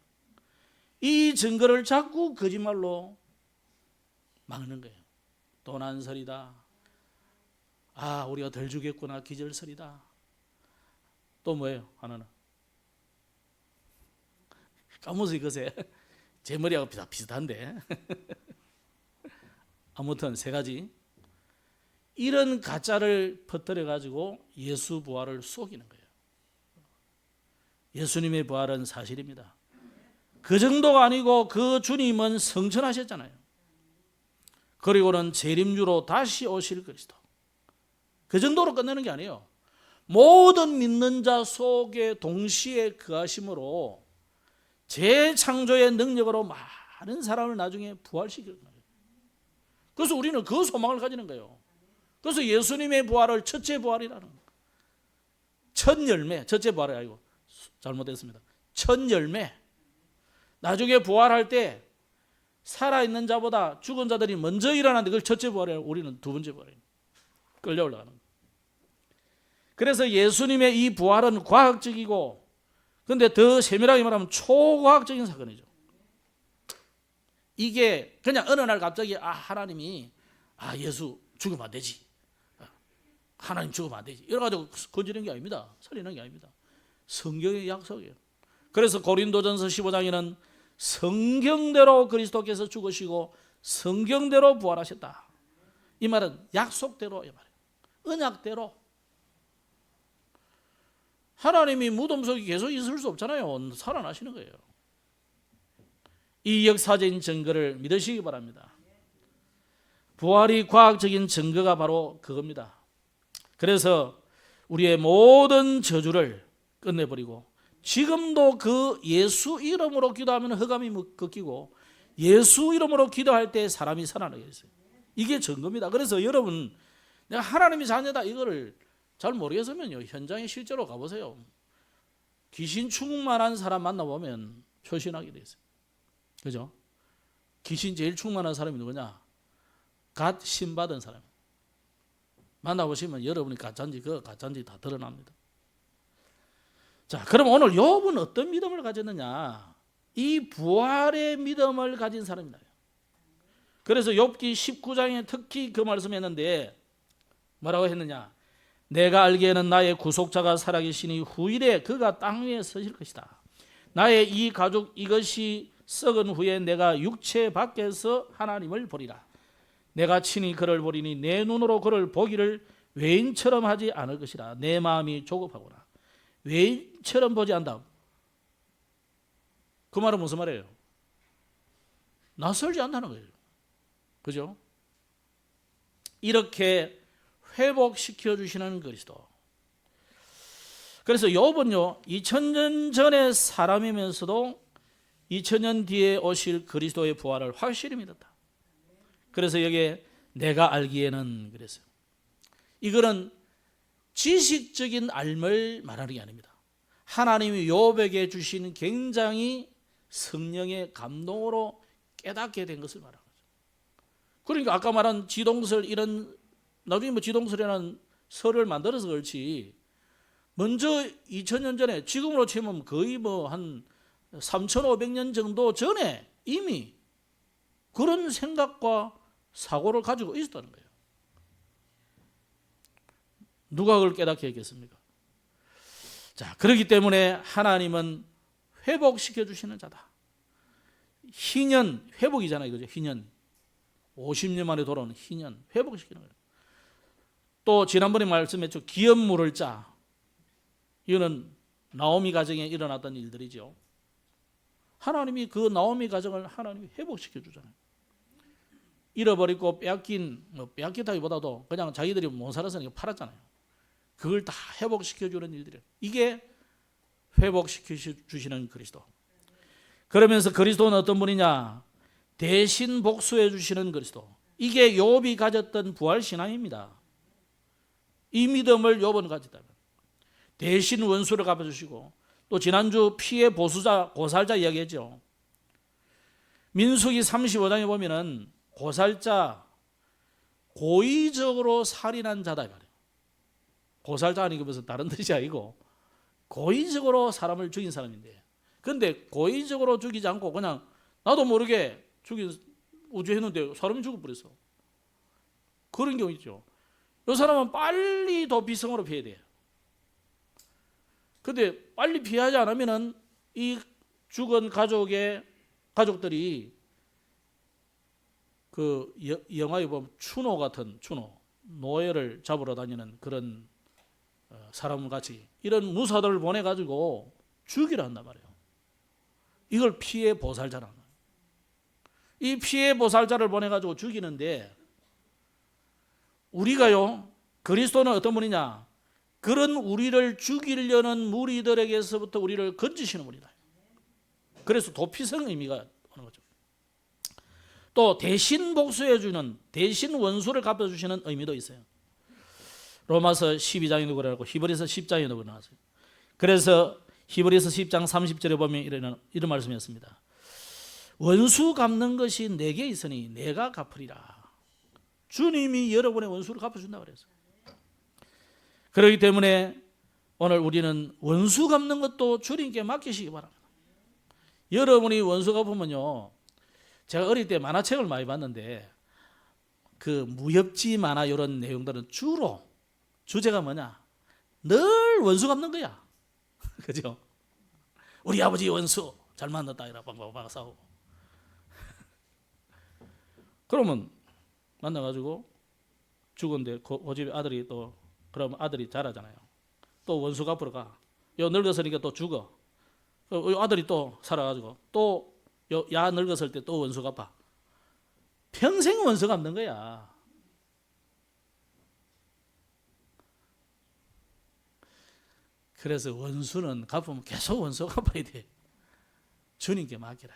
이 증거를 자꾸 거짓말로 막는 거예요. 도난설이다. 아 우리가 덜 죽였구나. 기절설이다. 또 뭐예요? 하나는 까무스이 그새 제 머리하고 비슷한데 아무튼 세 가지 이런 가짜를 퍼뜨려 가지고 예수 부활을 속이는 거예요. 예수님의 부활은 사실입니다. 그 정도가 아니고 그 주님은 성천하셨잖아요. 그리고는 재림주로 다시 오실 그리스도. 그 정도로 끝내는 게 아니에요. 모든 믿는 자 속에 동시에 거하심으로 재창조의 능력으로 많은 사람을 나중에 부활시킬 거예요. 그래서 우리는 그 소망을 가지는 거예요. 그래서 예수님의 부활을 첫째 부활이라는 거예요. 첫 열매, 첫째 부활이 아니고 잘못했습니다. 첫 열매. 나중에 부활할 때 살아있는 자보다 죽은 자들이 먼저 일어나는데 그걸 첫째 부활이에요. 우리는 두 번째 부활이에요. 끌려 올라가는 거예요. 그래서 예수님의 이 부활은 과학적이고 그런데 더 세밀하게 말하면 초과학적인 사건이죠. 이게 그냥 어느 날 갑자기 하나님이 예수 죽으면 안 되지. 하나님 죽으면 안 되지. 이래가지고 건지는 게 아닙니다. 살리는 게 아닙니다. 성경의 약속이에요. 그래서 고린도전서 15장에는 성경대로 그리스도께서 죽으시고 성경대로 부활하셨다. 이 말은 약속대로 이 말이에요. 언약대로. 하나님이 무덤 속에 계속 있을 수 없잖아요. 살아나시는 거예요. 이 역사적인 증거를 믿으시기 바랍니다. 부활이 과학적인 증거가 바로 그겁니다. 그래서 우리의 모든 저주를 끝내버리고 지금도 그 예수 이름으로 기도하면 흑암이 꺾이고 예수 이름으로 기도할 때 사람이 살아나게 됐어요. 이게 증거입니다. 그래서 여러분 내가 하나님의 자녀다 이거를 잘 모르겠으면요 현장에 실제로 가보세요. 귀신 충만한 사람 만나보면 초신하게 돼 있어요. 그죠? 귀신 제일 충만한 사람이 누구냐? 갓 신받은 사람. 만나보시면 여러분이 가짜인지 그 가짜인지 다 드러납니다. 자, 그럼 오늘 욥은 어떤 믿음을 가졌느냐? 이 부활의 믿음을 가진 사람이다. 그래서 욥기 19장에 특히 그 말씀했는데 뭐라고 했느냐? 내가 알기에는 나의 구속자가 살아계시니 후일에 그가 땅 위에 서실 것이다. 나의 이 가죽 이것이 썩은 후에 내가 육체 밖에서 하나님을 보리라. 내가 친히 그를 보리니 내 눈으로 그를 보기를 외인처럼 하지 않을 것이라. 내 마음이 조급하구나. 외인처럼 보지 않다. 그 말은 무슨 말이에요? 낯설지 않다는 거예요. 그죠? 이렇게 회복시켜 주시는 그리스도. 그래서 욥은요 2000년 전의 사람이면서도 2000년 뒤에 오실 그리스도의 부활을 확실히 믿었다. 그래서 여기에 내가 알기에는 그랬어요. 이거는 지식적인 알을 말하는 게 아닙니다. 하나님이 욥에게 주신 굉장히 성령의 감동으로 깨닫게 된 것을 말하는 거죠. 그러니까 아까 말한 지동설 이런 나중에 뭐 지동설이라는 설을 만들어서 그렇지 먼저 2000년 전에 지금으로 치면 거의 뭐 한 3500년 정도 전에 이미 그런 생각과 사고를 가지고 있었다는 거예요. 누가 그걸 깨닫게 했겠습니까? 자, 그렇기 때문에 하나님은 회복시켜 주시는 자다. 희년, 회복이잖아요. 그죠? 희년. 50년 만에 돌아오는 희년, 회복시키는 거예요. 또 지난번에 말씀했죠. 기업 물을 자. 이거는 나오미 가정에 일어났던 일들이죠. 하나님이 그 나오미 가정을 하나님이 회복시켜 주잖아요. 잃어버리고 빼앗긴, 빼앗기다기보다도 그냥 자기들이 못 살아서 팔았잖아요. 그걸 다 회복시켜 주는 일들이에요. 이게 회복시켜 주시는 그리스도. 그러면서 그리스도는 어떤 분이냐? 대신 복수해 주시는 그리스도. 이게 욥이 가졌던 부활 신앙입니다. 이 믿음을 욥은 가졌다면 대신 원수를 갚아주시고, 또 지난주 피해 보수자 고살자 이야기했죠. 민수기 35장에 보면은 고살자 고의적으로 살인한 자다 말이에요. 고살자 아니고 무슨 다른 뜻이 아니고 고의적으로 사람을 죽인 사람인데, 근데 고의적으로 죽이지 않고 그냥 나도 모르게 우주했는데 사람이 죽어버렸어. 그런 경우 있죠. 이 사람은 빨리 도피성으로 피해야 돼요. 근데 빨리 피하지 않으면은 이 죽은 가족들이 그 영화에 보면 추노 같은 노예를 잡으러 다니는 그런 사람 같이 이런 무사들을 보내가지고 죽이려 한단 말이에요. 이걸 피해 보살자라는 거예요. 이 피해 보살자를 보내가지고 죽이는데, 우리가요, 그리스도는 어떤 분이냐? 그런 우리를 죽이려는 무리들에게서부터 우리를 건지시는 분이다. 그래서 도피성 의미가 오는 거죠. 또 대신 복수해주는, 대신 원수를 갚아주시는 의미도 있어요. 로마서 12장에도 그러고 히브리서 10장에도 그러나요. 그래서 히브리서 10장 30절에 보면 이런 말씀이었습니다. 원수 갚는 것이 내게 있으니 내가 갚으리라. 주님이 여러분의 원수를 갚아준다고 그랬어요. 그렇기 때문에 오늘 우리는 원수 갚는 것도 주님께 맡기시기 바랍니다. 여러분이 원수 갚으면요, 제가 어릴 때 만화책을 많이 봤는데 그 무협지 만화 이런 내용들은 주로 주제가 뭐냐? 늘 원수 갚는 거야. 그죠? 우리 아버지 원수 잘 만났다 이라 빵빵빵 싸우고. 그러면 만나가지고 죽은데 그 집에 아들이 또, 그러면 아들이 자라잖아요. 또 원수 갚으러 가. 요 늙었으니까 또 죽어. 요 아들이 또 살아가지고 또 야 늙었을 때 또 원수 갚아. 평생 원수 갚는 거야. 그래서 원수는 갚으면 계속 원수 갚아야 돼. 주님께 맡기라.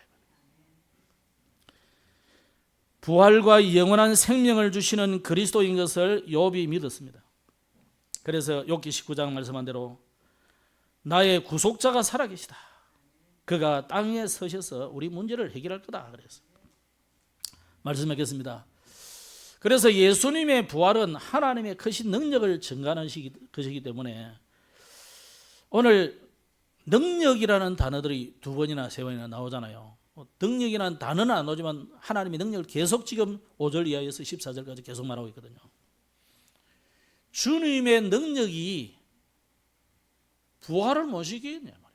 부활과 영원한 생명을 주시는 그리스도인 것을 욥이 믿었습니다. 그래서 욥기 19장 말씀한 대로 나의 구속자가 살아계시다. 그가 땅에 서셔서 우리 문제를 해결할 거다 그랬어요. 말씀하겠습니다. 그래서 예수님의 부활은 하나님의 크신 능력을 증가하는 것이기 때문에 오늘 능력이라는 단어들이 2번이나 3번이나 나오잖아요. 능력이라는 단어는 안 나오지만 하나님의 능력을 계속 지금 5절 이하에서 14절까지 계속 말하고 있거든요. 주님의 능력이 부활을 못 시키겠냐 말이에요.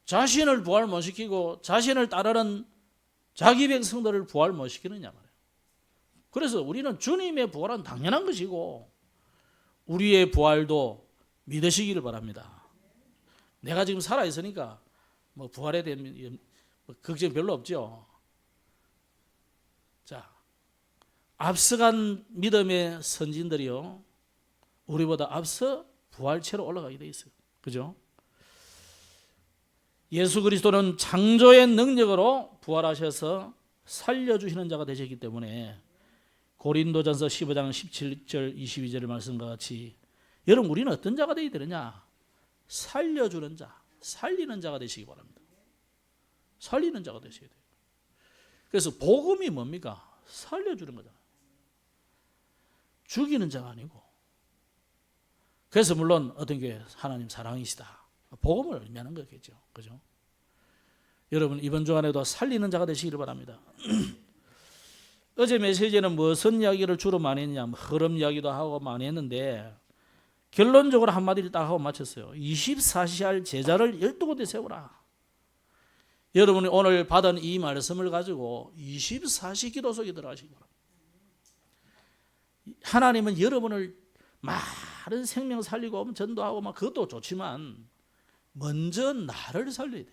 자신을 부활 못 시키고 자신을 따르는 자기 백성들을 부활 못 시키느냐 말이에요. 그래서 우리는 주님의 부활은 당연한 것이고 우리의 부활도 믿으시기를 바랍니다. 내가 지금 살아있으니까 뭐 부활에 대한 걱정 별로 없죠. 자, 앞서간 믿음의 선진들이요, 우리보다 앞서 부활체로 올라가게 돼 있어요. 그죠? 예수 그리스도는 창조의 능력으로 부활하셔서 살려주시는 자가 되셨기 때문에 고린도전서 15장 17절 22절의 말씀과 같이 여러분 우리는 어떤 자가 되어야 되느냐? 살려주는 자, 살리는 자가 되시기 바랍니다. 살리는 자가 되셔야 돼요. 그래서 복음이 뭡니까? 살려주는 거잖아요. 죽이는 자가 아니고. 그래서 물론 어떤 게 하나님 사랑이시다, 복음을 의미하는 거겠죠. 그죠? 여러분 이번 주간에도 살리는 자가 되시기를 바랍니다. 어제 메시지는 무슨 이야기를 주로 많이 했냐, 흐름 이야기도 하고 많이 했는데 결론적으로 한마디를 딱 하고 마쳤어요. 24시 할 제자를 12곳에 세우라. 여러분이 오늘 받은 이 말씀을 가지고 24시 기도 속에 들어가시기 바랍니다. 하나님은 여러분을 많은 생명 살리고 전도하고 막 그것도 좋지만 먼저 나를 살려야 돼.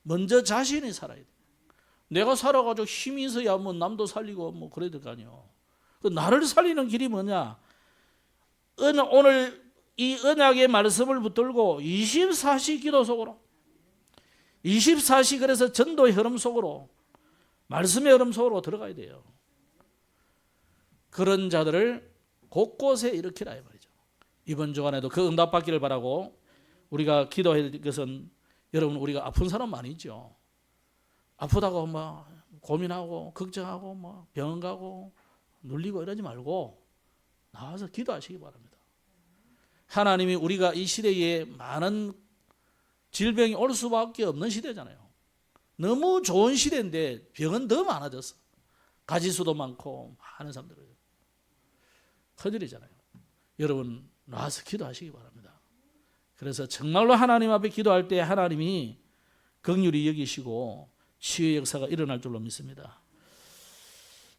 먼저 자신이 살아야 돼. 내가 살아가지고 힘이 있어야 뭐 남도 살리고 뭐 그래야 될 거 아니에요. 그 나를 살리는 길이 뭐냐? 오늘 이 언약의 말씀을 붙들고 24시 기도 속으로, 24시 그래서 전도의 흐름 속으로, 말씀의 흐름 속으로 들어가야 돼요. 그런 자들을 곳곳에 일으키라 이 말이죠. 이번 주간에도 그 응답받기를 바라고 우리가 기도해야 될 것은, 여러분 우리가 아픈 사람 많이 있죠. 아프다고 막 고민하고 걱정하고 막 병원 가고 눌리고 이러지 말고 나와서 기도하시기 바랍니다. 하나님이 우리가 이 시대에 많은 질병이 올 수밖에 없는 시대잖아요. 너무 좋은 시대인데 병은 더 많아졌어. 가지수도 많고 많은 사람들이 큰일이잖아요. 여러분 나와서 기도하시기 바랍니다. 그래서 정말로 하나님 앞에 기도할 때 하나님이 긍휼히 여기시고 치유의 역사가 일어날 줄로 믿습니다.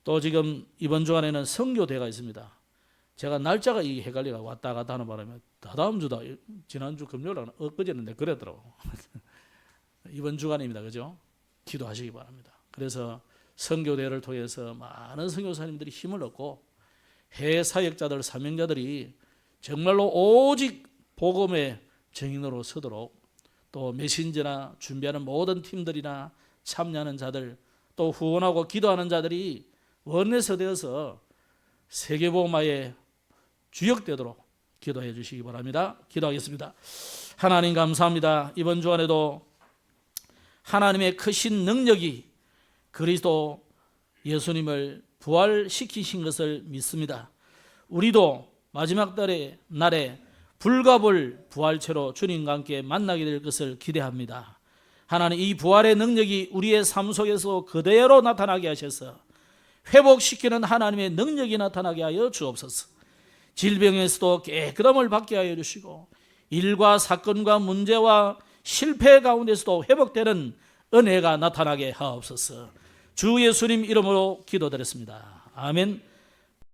또 지금 이번 주간에는 선교대가 있습니다. 제가 날짜가 헷갈리가 왔다 갔다 하는 바람에 다다음 주다, 지난주 금요일 엊그제는 그랬더라고. 이번 주간입니다. 그죠? 기도하시기 바랍니다. 그래서 선교대를 통해서 많은 선교사님들이 힘을 얻고 해외 사역자들, 사명자들이 정말로 오직 복음의 증인으로 서도록, 또 메신저나 준비하는 모든 팀들이나 참여하는 자들, 또 후원하고 기도하는 자들이 원내서 되어서 세계복음화에 주역되도록 기도해 주시기 바랍니다. 기도하겠습니다. 하나님 감사합니다. 이번 주간에도 하나님의 크신 능력이 그리스도 예수님을 부활시키신 것을 믿습니다. 우리도 마지막 날에 불가불 부활체로 주님과 함께 만나게 될 것을 기대합니다. 하나님 이 부활의 능력이 우리의 삶 속에서 그대로 나타나게 하셔서 회복시키는 하나님의 능력이 나타나게 하여 주옵소서. 질병에서도 깨끗함을 받게 하여 주시고 일과 사건과 문제와 실패 가운데서도 회복되는 은혜가 나타나게 하옵소서. 주 예수님 이름으로 기도드렸습니다. 아멘.